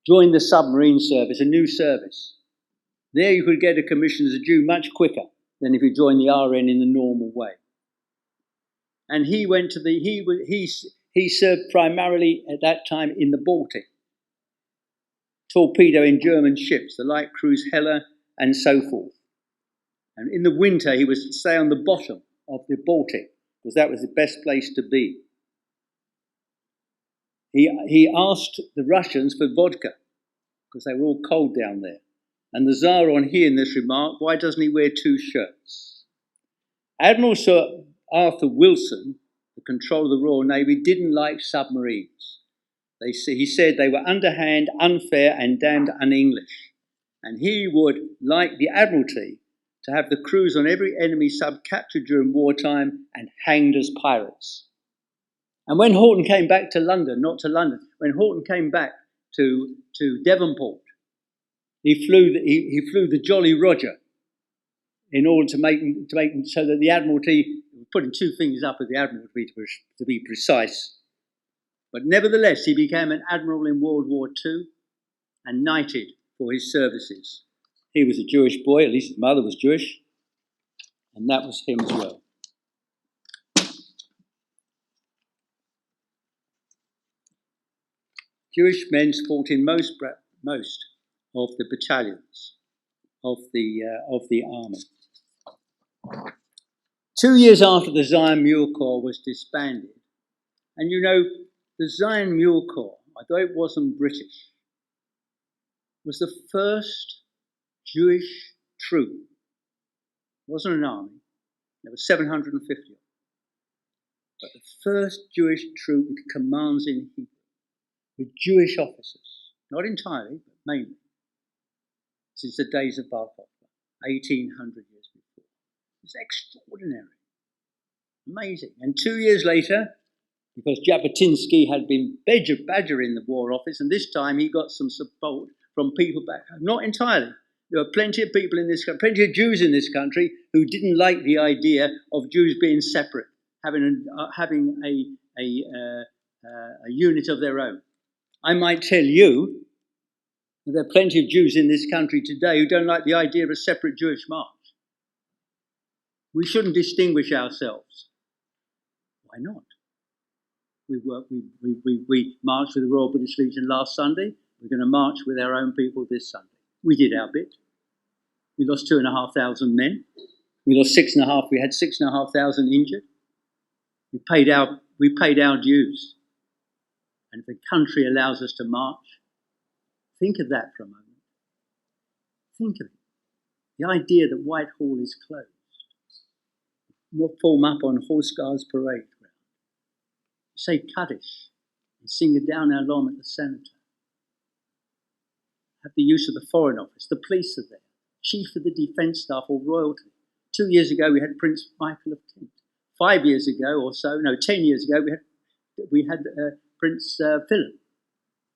joined the submarine service, a new service. There you could get a commission as a Jew much quicker than if you joined the RN in the normal way. And he went to he served primarily at that time in the Baltic, torpedoing German ships, the light cruise Hella and so forth. And in the winter, he was to stay on the bottom of the Baltic, because that was the best place to be. He asked the Russians for vodka, because they were all cold down there. And the Tsar, on hearing this remark, why doesn't he wear 2 shirts? Admiral Sir Arthur Wilson, the control of the Royal Navy, didn't like submarines. He said they were underhand, unfair, and damned un-English. And he would like the Admiralty to have the crews on every enemy sub captured during wartime and hanged as pirates. And when Horton came back to London, not to London, when Horton came back to Devonport, he flew the Jolly Roger in order to make so that the Admiralty, putting 2 fingers up at the Admiralty to be precise. But nevertheless, he became an admiral in World War II and knighted for his services. He was a Jewish boy, at least his mother was Jewish, and that was him as well. Jewish men fought in most of the battalions of the army. 2 years after the Zion Mule Corps was disbanded, and you know, the Zion Mule Corps, although it wasn't British, was the first Jewish troop. It wasn't an army. There were 750 of them. But the first Jewish troop with commands in Hebrew, with Jewish officers, not entirely, but mainly, since the days of Bar Kokhba, 1800 years before. It was extraordinary, amazing. And 2 years later, because Jabotinsky had been badger in the War Office, and this time he got some support from people back home. Not entirely. There were plenty of people in this country, plenty of Jews in this country who didn't like the idea of Jews being separate, having a unit of their own. I might tell you that there are plenty of Jews in this country today who don't like the idea of a separate Jewish march. We shouldn't distinguish ourselves. Why not? We marched with the Royal British Legion last Sunday. We're going to march with our own people this Sunday. We did our bit. We lost 2,500 men. We lost 6,500. We had 6,500 injured. We paid our dues. And if the country allows us to march, think of that for a moment. Think of it. The idea that Whitehall is closed. We'll form up on Horse Guards Parade Ground. Say Kaddish and sing a down our Lom at the Senator. Have the use of the Foreign Office. The police are there. Chief of the Defence Staff or Royalty. 2 years ago, we had Prince Michael of Kent. 5 years ago or so, 10 years ago, we had Prince Philip.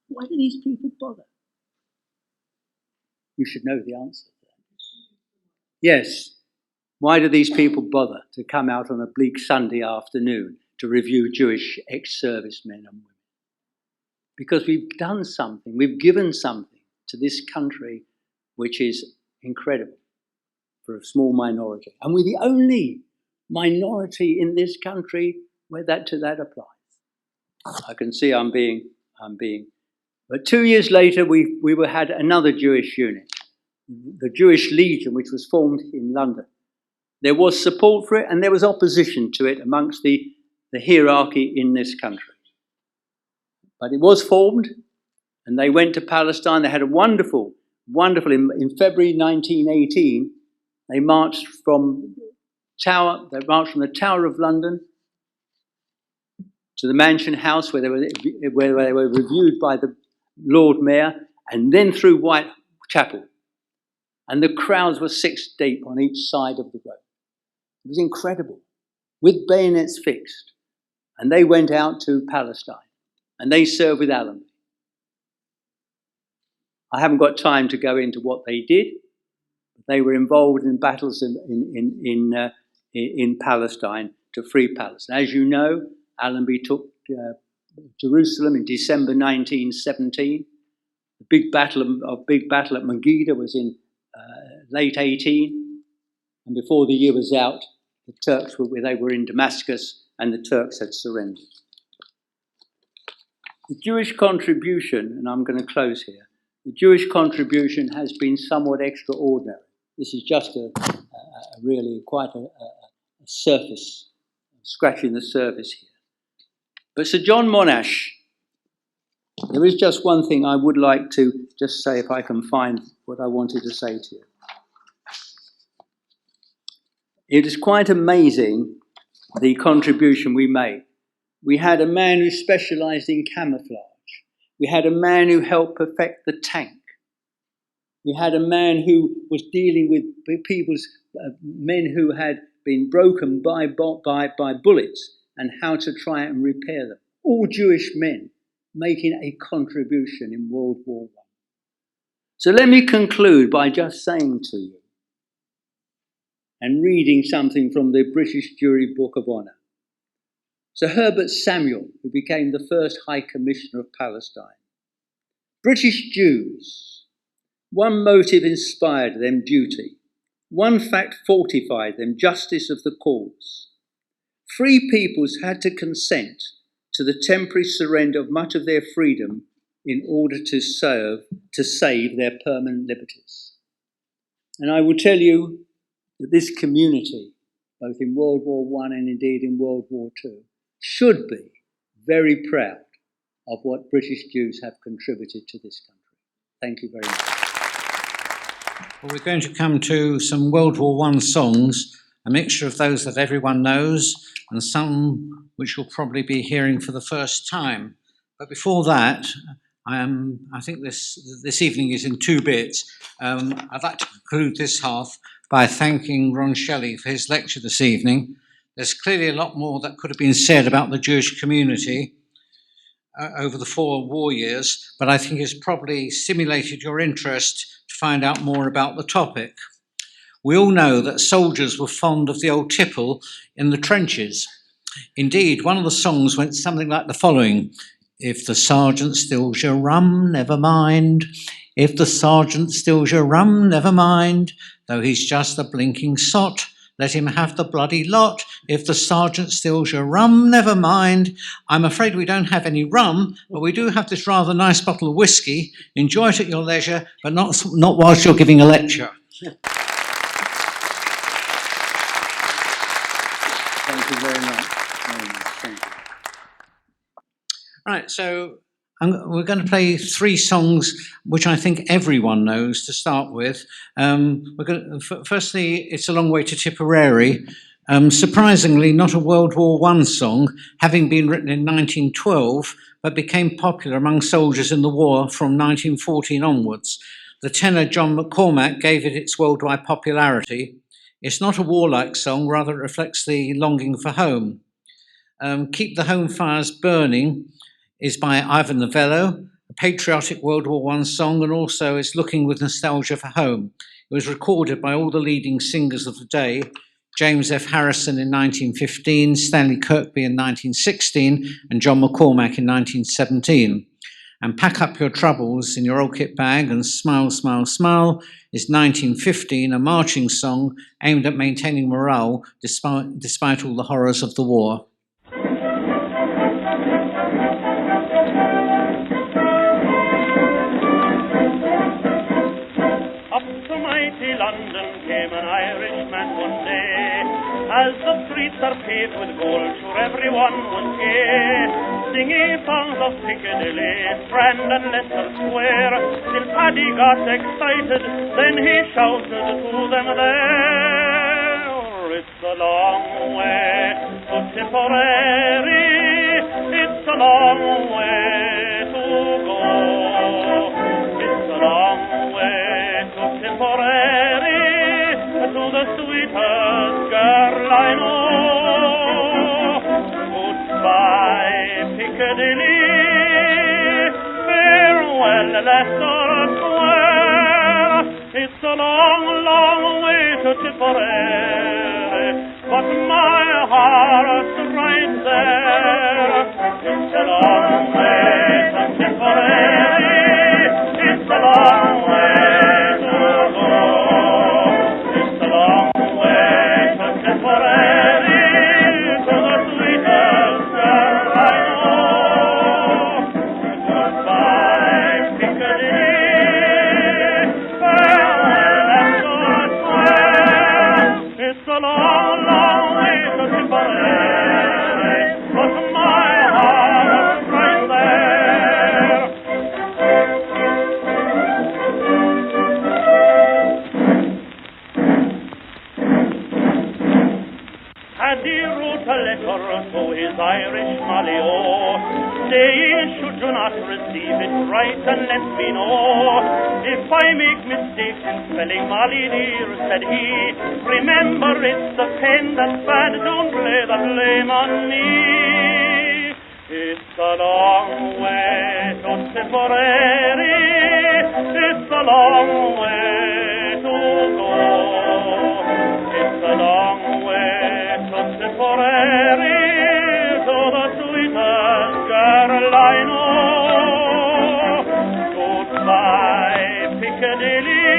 Why do these people bother? You should know the answer to that. Yes. Why do these people bother to come out on a bleak Sunday afternoon to review Jewish ex-servicemen and women? Because we've done something, we've given something to this country which is incredible for a small minority. And we're the only minority in this country where that applies. I can see I'm being. But 2 years later, we had another Jewish unit, the Jewish Legion, which was formed in London. There was support for it and there was opposition to it amongst the hierarchy in this country. But it was formed and they went to Palestine. They had a wonderful, in February 1918, they marched from the Tower of London to the Mansion House where they were reviewed by the Lord Mayor, and then through Whitechapel. And the crowds were 6 deep on each side of the road. It was incredible, with bayonets fixed. And they went out to Palestine, and they served with Allenby. I haven't got time to go into what they did. They were involved in battles in Palestine to free Palestine. As you know, Allenby took Jerusalem in December 1917. The big battle at Megiddo was in late 18, and before the year was out, the Turks were in Damascus, and the Turks had surrendered. The Jewish contribution, and I'm going to close here, the Jewish contribution has been somewhat extraordinary. This is just really quite a surface, scratching the surface here. But Sir John Monash, there is just one thing I would like to just say, if I can find what I wanted to say to you. It is quite amazing, the contribution we made. We had a man who specialised in camouflage. We had a man who helped perfect the tank. We had a man who was dealing with men who had been broken by bullets and how to try and repair them. All Jewish men making a contribution in World War I. So let me conclude by just saying to you and reading something from the British Jury Book of Honour. Sir Herbert Samuel, who became the first High Commissioner of Palestine. British Jews, one motive inspired them, duty. One fact fortified them, justice of the cause. Free peoples had to consent to the temporary surrender of much of their freedom in order to save their permanent liberties. And I will tell you that this community, both in World War I and indeed in World War II, should be very proud of what British Jews have contributed to this country. Thank you very much. Well, we're going to come to some World War I songs, a mixture of those that everyone knows and some which you'll probably be hearing for the first time. But before that, I think this evening is in two bits. I'd like to conclude this half by thanking Ron Shelley for his lecture this evening. There's clearly a lot more that could have been said about the Jewish community over the 4 war years, but I think it's probably stimulated your interest to find out more about the topic. We all know that soldiers were fond of the old tipple in the trenches. Indeed, one of the songs went something like the following: if the sergeant steals your rum, never mind. If the sergeant steals your rum, never mind. Though he's just a blinking sot, let him have the bloody lot. If the sergeant steals your rum, never mind. I'm afraid we don't have any rum, but we do have this rather nice bottle of whiskey. Enjoy it at your leisure, but not whilst you're giving a lecture. Thank you very much. Thank you. Right, so we're going to play 3 songs which I think everyone knows to start with. Firstly, It's a Long Way to Tipperary. Surprisingly, not a World War I song, having been written in 1912, but became popular among soldiers in the war from 1914 onwards. The tenor John McCormack gave it its worldwide popularity. It's not a warlike song, rather it reflects the longing for home. Keep the Home Fires Burning is by Ivan Novello, a patriotic World War I song, and also is looking with nostalgia for home. It was recorded by all the leading singers of the day: James F. Harrison in 1915, Stanley Kirkby in 1916, and John McCormack in 1917. And Pack Up Your Troubles in Your Old Kit Bag and Smile, Smile, Smile is 1915, a marching song aimed at maintaining morale despite all the horrors of the war. London came an Irishman one day. As the streets are paved with gold, sure everyone was gay, singing songs of Piccadilly, Strand and Leicester Square. Till Paddy got excited, then he shouted to them there, it's a long way to Tipperary, it's a long way to go, it's a long way to Tipperary, to the sweetest girl I know. Goodbye, Piccadilly, farewell, Leicester Square. It's a long, long way to Tipperary, but my heart's right there. It's a long way to Tipperary, it's a long way. Goodbye, Piccadilly. saying, should you not receive it right, and let me know if I make mistakes in spelling Molly dear, said he. Remember, it's the pen that's bad, don't lay the blame on me. It's a long way to Tipperary, it's a long way to go. It's a long way to Tipperary, to the sweetest girl I know. Goodbye, Piccadilly,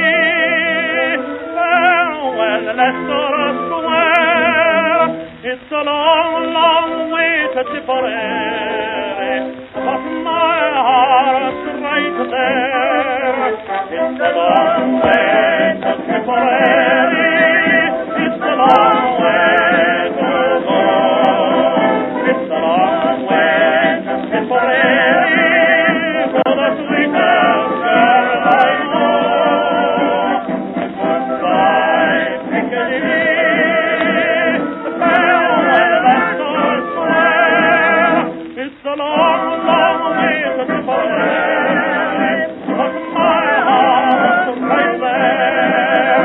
farewell, Leicester Square. It's a long, long way to Tipperary, but my heart's right there. It's a long way to Tipperary, it's a long way to go. It's a long way to Tipperary, for the sweetest girl I know. Goodbye, Piccadilly, farewell, Leicester Square. It's a long, long way to Tipperary, but my heart's right there.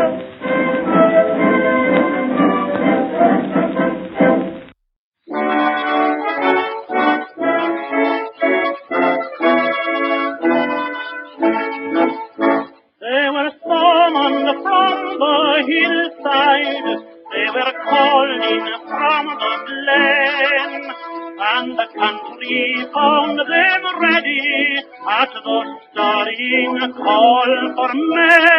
They were summoned from the hillside, they were called in from the glen, and the country found them ready at the stirring call for men.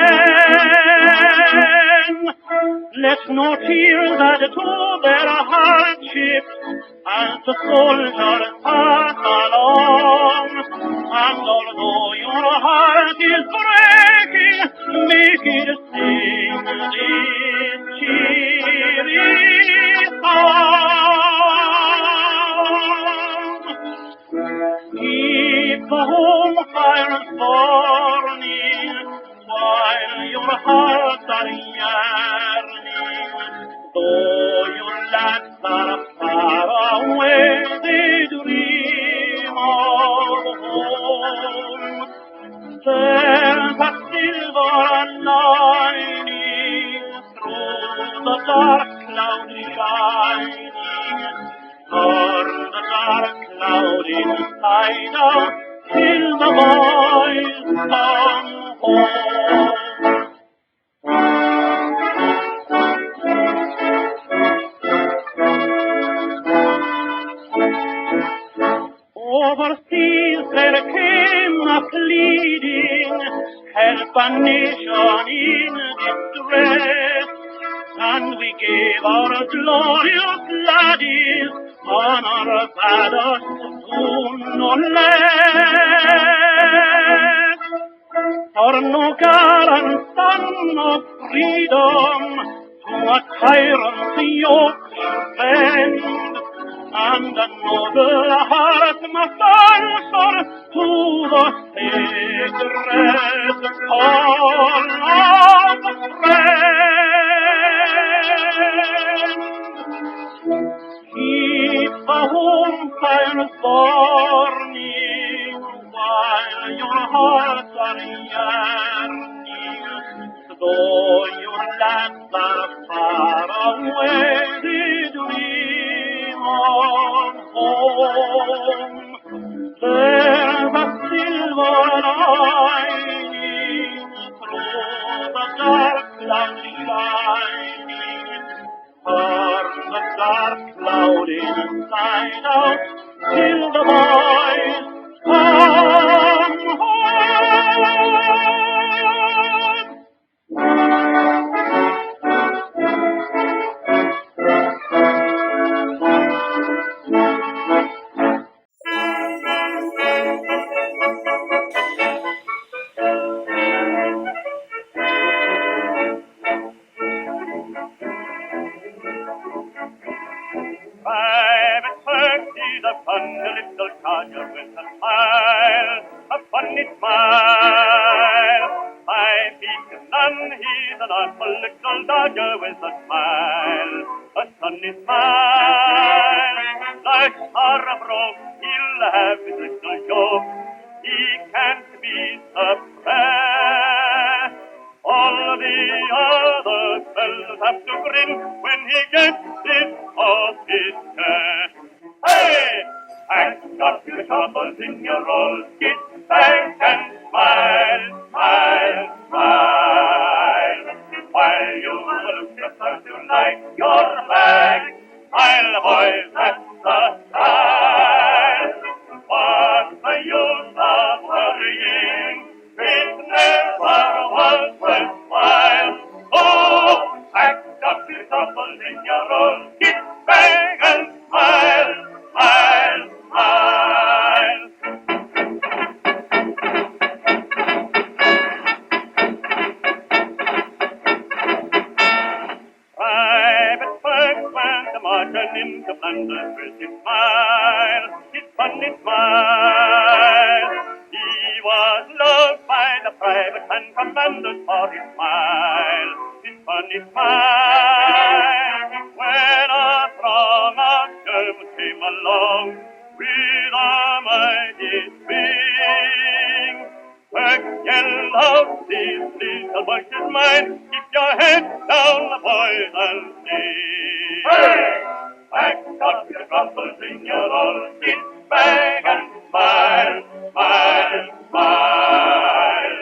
Let no tears add to their hardships as the soldiers pass along, and although your heart is breaking, make it sing this cheery song. Keep the home fires burning while your hearts are yearning. Though your lads are far away, they dream of home. There's a silver lining through the dark cloud shining. Turn the dark cloud inside out till the boys come home. Overseas there came a pleading, help a nation in distress, and we gave our glorious laddies honor, valor, soon no less. For no gallant son of freedom to a tyrant's yoke shall bend, and a noble heart must answer to the sacred call of friend. Keep the home fires burning while your hearts are yearning. Though your lands are far away, they dream of home. There's a silver lining through the dark cloud shining. Turn the dark cloud inside out till the boys come home. Private Percy's a funny little codger with a smile, a funny smile. 5 feet and none, he's an awful little dodger with a smile, a sunny smile. Like Harabrook, he'll have his little joke. He can't be suppressed. All the other fellows have to grin when he gets it off his chest. Hey! Pack up your troubles in your old kit bag and smile, smile, smile. While you look yourself to like your bag, smile, boys, that's the style. What's the use of worrying? It never was worthwhile. Oh, pack up your troubles in your old kit bag and smile, smile, smile. Private Perks planned to march into Flanders with his smile, his funny smile. He was loved by the privates and commanders for his smile, his funny smile. When a throng of Germans came along with a mighty swing, Perks yelled out, please, please, the work is mine. Keep your head down, boys, and sing. Hey! Pack up your troubles in your old kit bag and smile, smile, smile.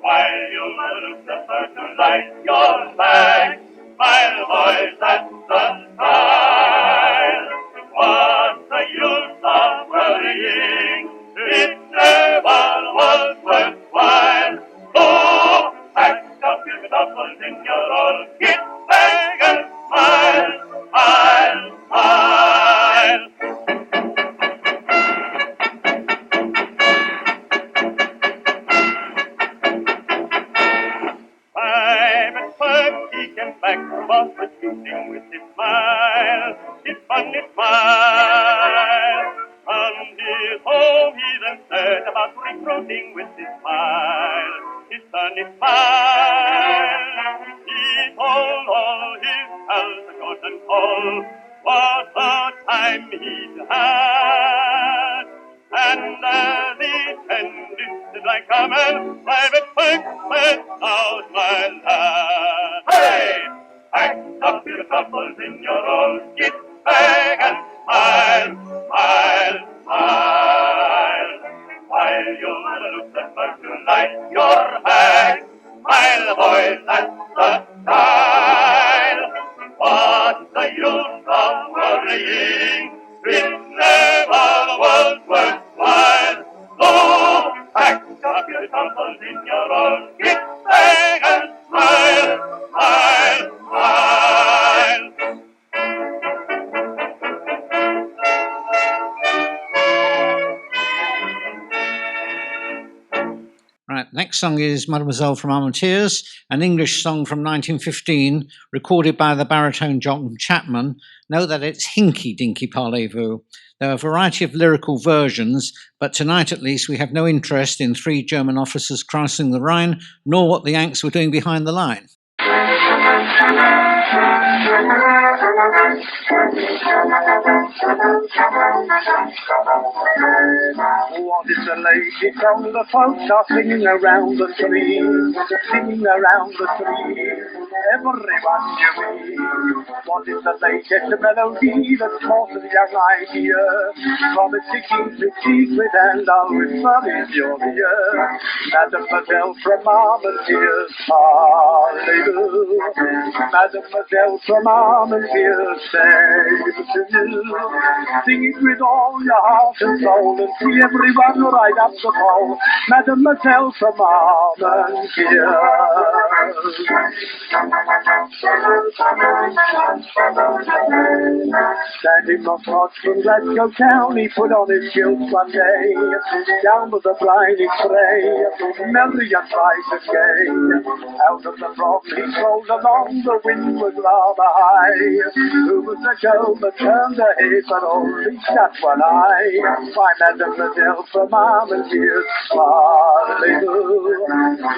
While you look the first to light your bag, smile, boys, that's the style. What's the use of worrying? It never was worthwhile. Oh, pack up your troubles in your old kit bag and smile, smile, smile. Private Perks, he came back from Boston shooting with his smile, his funny smile. From his home he then set about recruiting with his smile, his sunny smile. He told all his pals to go and call what a time he'd had. And as he tended like a man, Private Perks said, "Now's my lad." Hey! Pack up your troubles in your old kit bag and smile, smile, smile. While you look the first to light your bag, smile, boys, that's the style. What's the use of worrying? It never was worthwhile. So pack up your troubles in your old kit bag and smile, smile, smile. Right, next song is Mademoiselle from Armistice, an English song from 1915, recorded by the baritone John Chapman. Note that it's Hinky Dinky Parlez-vous. There are a variety of lyrical versions, but tonight at least we have no interest in 3 German officers crossing the Rhine, nor what the Yanks were doing behind the line. What is the lady from the folks are singing around the tree, singing around the tree, everyone you meet. What is the latest melody that causes young idea, from its seeking to secret and I'll whisper in your ear, Mademoiselle from Armistice, parlez-vous, Mademoiselle from Armistice, say to you, sing it with all your heart and soul and see everyone right up the pole, Mademoiselle from Armistice. Standing on cross from Glasgow town, he put on his kilts one day, down with the blinding spray, merry and bright and gay. Out of the fog he strolled along, the wind was rather eye. Who was the girl that turned her head but only shut one eye? Why, Mademoiselle from Armistice, parlez-vous.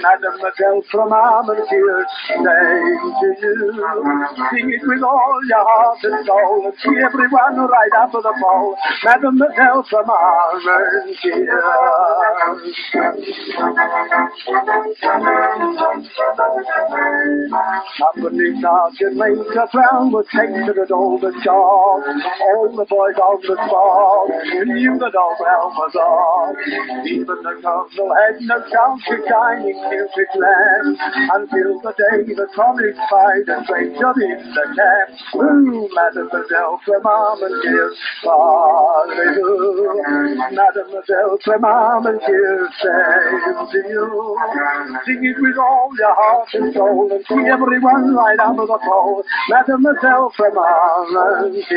Mademoiselle from Armistice, sing to you. Sing it with all your heart and soul, and see everyone right up to the pole. Mademoiselle from Armistice. Company sergeant Major Brown was taken at all the job. All the boys on the spot knew that old Brown was off. Even the colonel had no chance to shine in Cupid's land until the day the comic spied and Ranger in the camp. Ooh, Mademoiselle from Armistice, parlez-vous. Mademoiselle from Armistice, sing to you. Sing it with all your heart and soul and see everyone right under the pole. Mademoiselle from Armistice.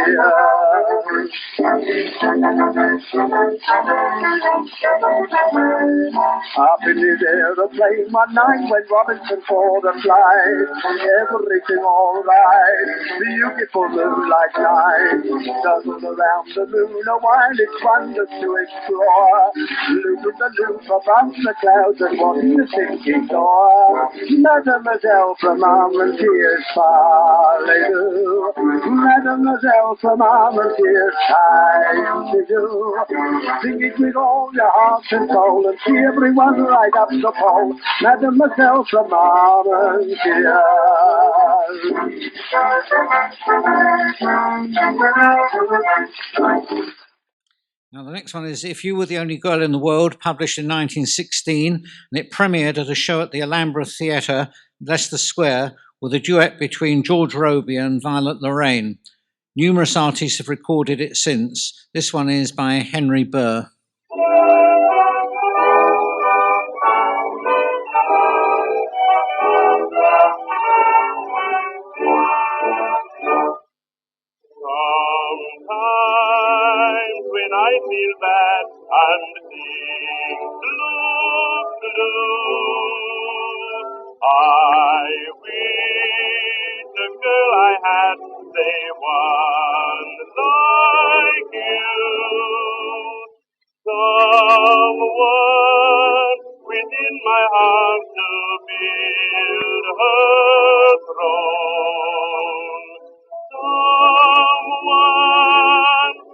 Up in his aeroplane one night when Robinson for the flight. Everything all right, beautiful moonlight night. Circled around the moon a while, its wonders to explore. Look at the loop above the clouds and watch the sinking door. Mademoiselle from Armistice, parlez-vous. Mademoiselle from Armistice, time to do. Sing it with all your heart and soul and see everyone right up the pole. Mademoiselle from Armistice. Now, the next one is If You Were the Only Girl in the World, published in 1916, and it premiered at a show at the Alhambra Theatre, Leicester Square, with a duet between George Robey and Violet Lorraine. Numerous artists have recorded it since. This one is by Henry Burr. Sometimes when I feel bad and things look blue, I wish the girl I had, say, one like you. Someone within my heart to build her throne. Someone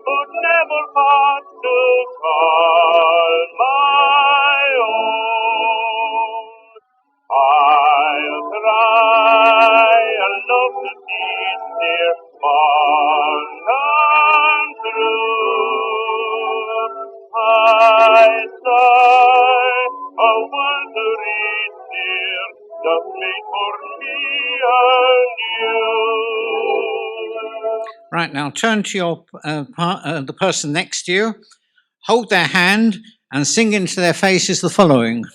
who'd never part to call my own. I'll try a love to teach dear born untrue. I sigh a world to reach dear, just made for me anew. Right, now turn to your the person next to you, hold their hand, and sing into their faces the following. If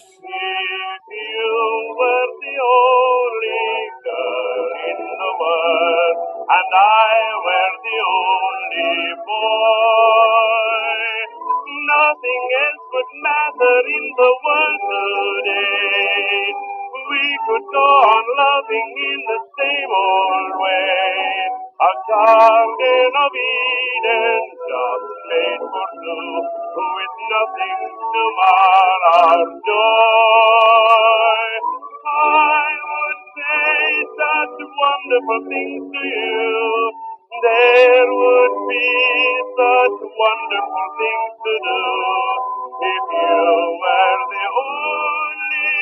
you were the only girl in the world, and I were the only boy, nothing else would matter in the world today. We could go on loving in the same old way. A garden of Eden just made for two, with nothing to mar our joy. I would say such wonderful things to you. There would be such wonderful things to do if you were the only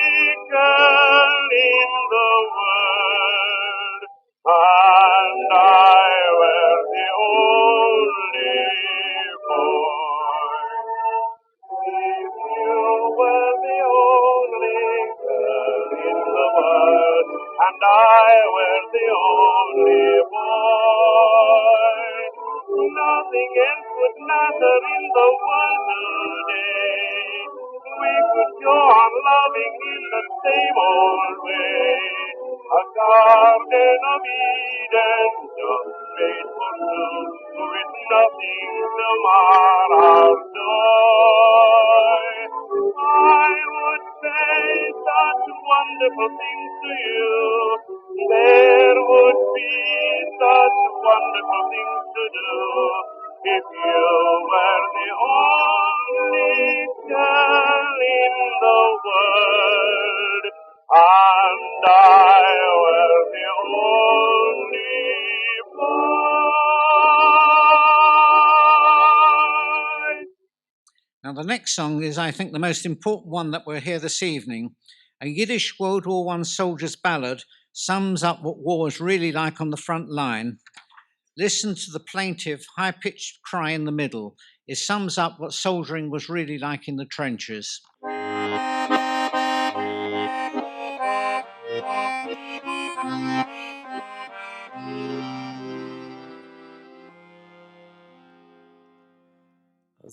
girl in the world, and I were the only boy. If you were the only girl in the world, and I were the only boy, nothing else would matter in the world today. We could go on loving in the same old way. A garden of Eden just made for two, with nothing to mar our joy. I would say such wonderful things to you. There would be things to do. If you were the only girl in the world, and I were the only boy. Now, the next song is, I think, the most important one that we'll hear this evening. A Yiddish World War I soldier's ballad sums up what war was really like on the front line. Listen to the plaintive, high-pitched cry in the middle. It sums up what soldiering was really like in the trenches.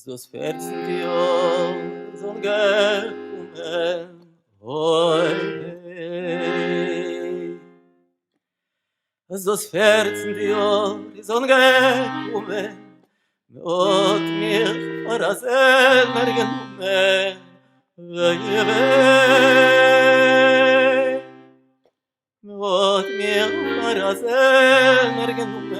Das 14. Jahr ist angekommen heute. Das 14. Jahr ist angekommen, hat mich verrasen genommen, hat mich verrasen genommen,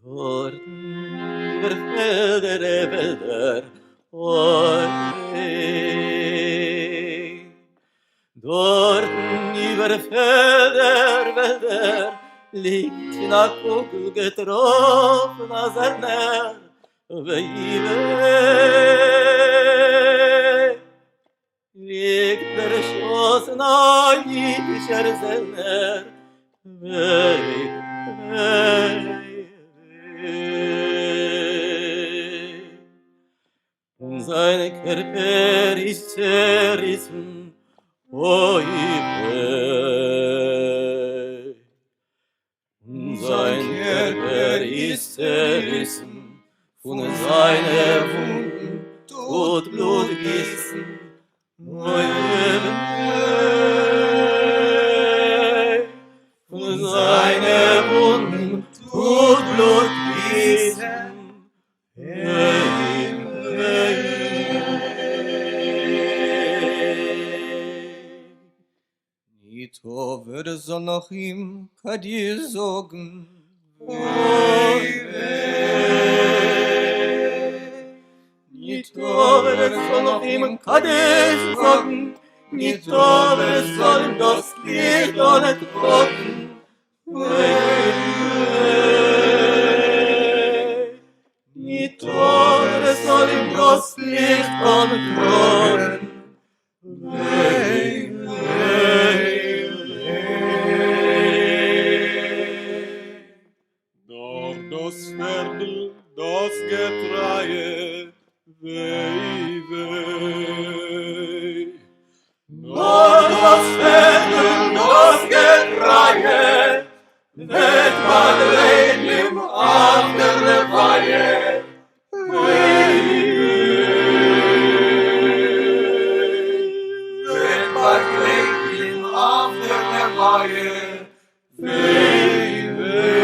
dort über Felder, Wälder, dort über Felder, Wälder, liegt in a Kugel getroffen, a Sender, liegt der Schoß na jüdischer Sender, sein Körper ist zerrissen, oi weh. Sein Körper ist zerrissen, von seiner Wunden tut Blut gießen, oi weh. Von seiner Wunden tut Blut gießen, Nit over soll noch ihm Kadir sorgen. Nit over soll noch ihm Kadir sorgen. Nit over soll ihm das Licht nicht trocken. Nit over soll ihm das Licht nicht trocken. Das Viertel, das Getreie, weh, weh. Nur das Viertel, das Getreie, wird man leben auf der Weihe, weh, weh. Wird man leben auf der Weihe, weh, weh.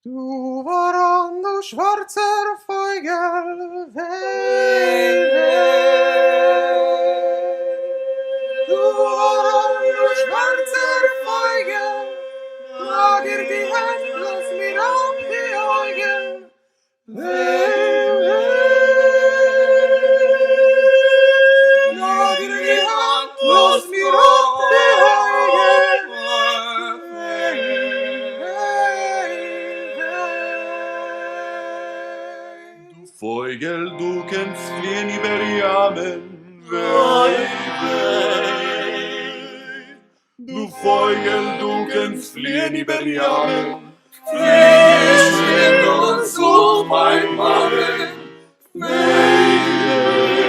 Du waran, du schwarzer Vogel, weh, weh. Du waran, du schwarzer Vogel, lag dir die Hand, lass mir auf die Augen, weh, weh. Lag dir die Hand, lass mir auf die Augen, weh, weh. Vogel, du kennst fliehen über Jammen, weh, weh. Du Vogel, du kennst fliehen über Jammen, flieh ich hin und such mein Mammen, weh, weh.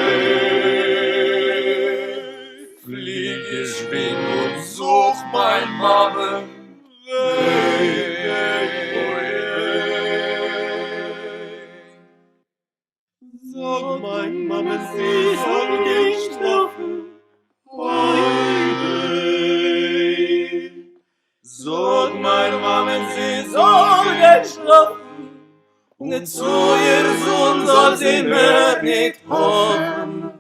Flieg ich hin und such mein Mammen, weh, Sag mein Mama, sie soll Sog mein Mammen, sie soll geschlafen, und zu ihr Sohn soll sie mehr nicht hoffen.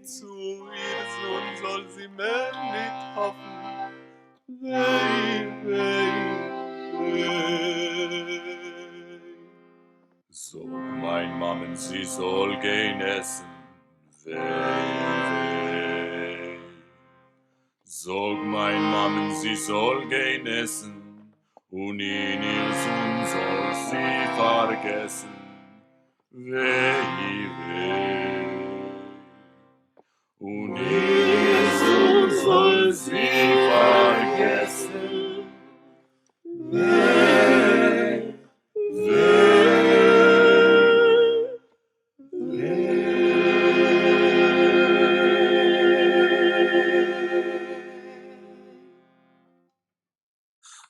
Zu ihr Sohn soll sie mehr nicht hoffen. Sog mein Mammen, sie soll gehen essen. Sog mein Mammen, sie soll gehen essen, und in ihr Sohn soll sie vergessen. Und in ihr Sohn soll sie vergessen.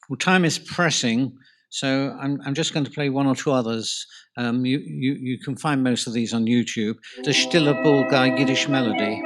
Well, time is pressing, so I'm just going to play one or two others. You can find most of these on YouTube. The Stille Bulgar Yiddish Melody.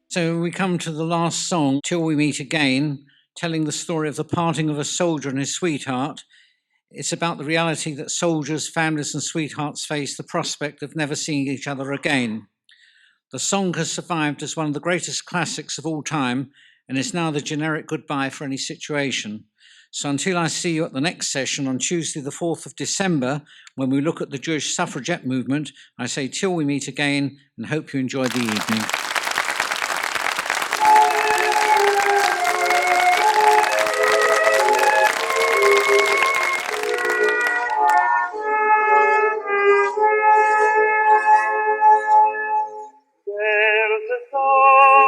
So we come to the last song, Till We Meet Again, telling the story of the parting of a soldier and his sweetheart. It's about the reality that soldiers, families and sweethearts face the prospect of never seeing each other again. The song has survived as one of the greatest classics of all time and is now the generic goodbye for any situation. So until I see you at the next session on Tuesday the 4th of December, when we look at the Jewish suffragette movement, I say till we meet again and hope you enjoy the evening. There's a song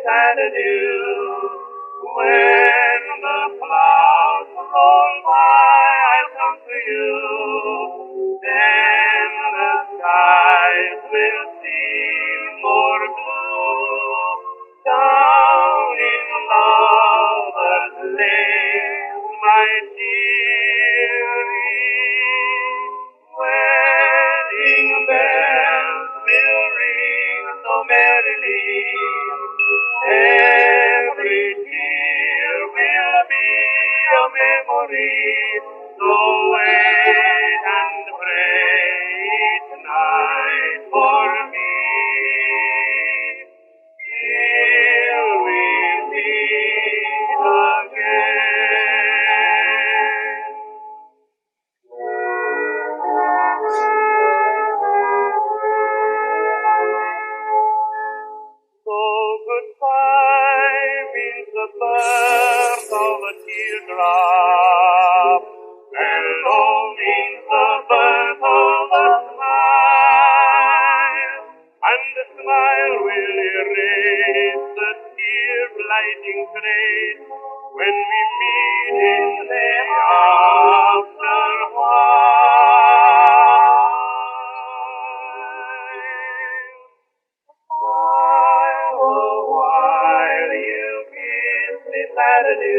sad adieu. When the clouds roll by, I'll come to you. Then the skies will seem more blue. Down in lover's lane, my dearie, wedding bells will ring so merrily. Every tear will be a memory. So wait and pray tonight for me. Till we meet again. So goodbye means the birth of a teardrop. Hello means the birth of a smile. And the smile will erase the tear-blighting trace when we meet in the after while you kiss me sad adieu.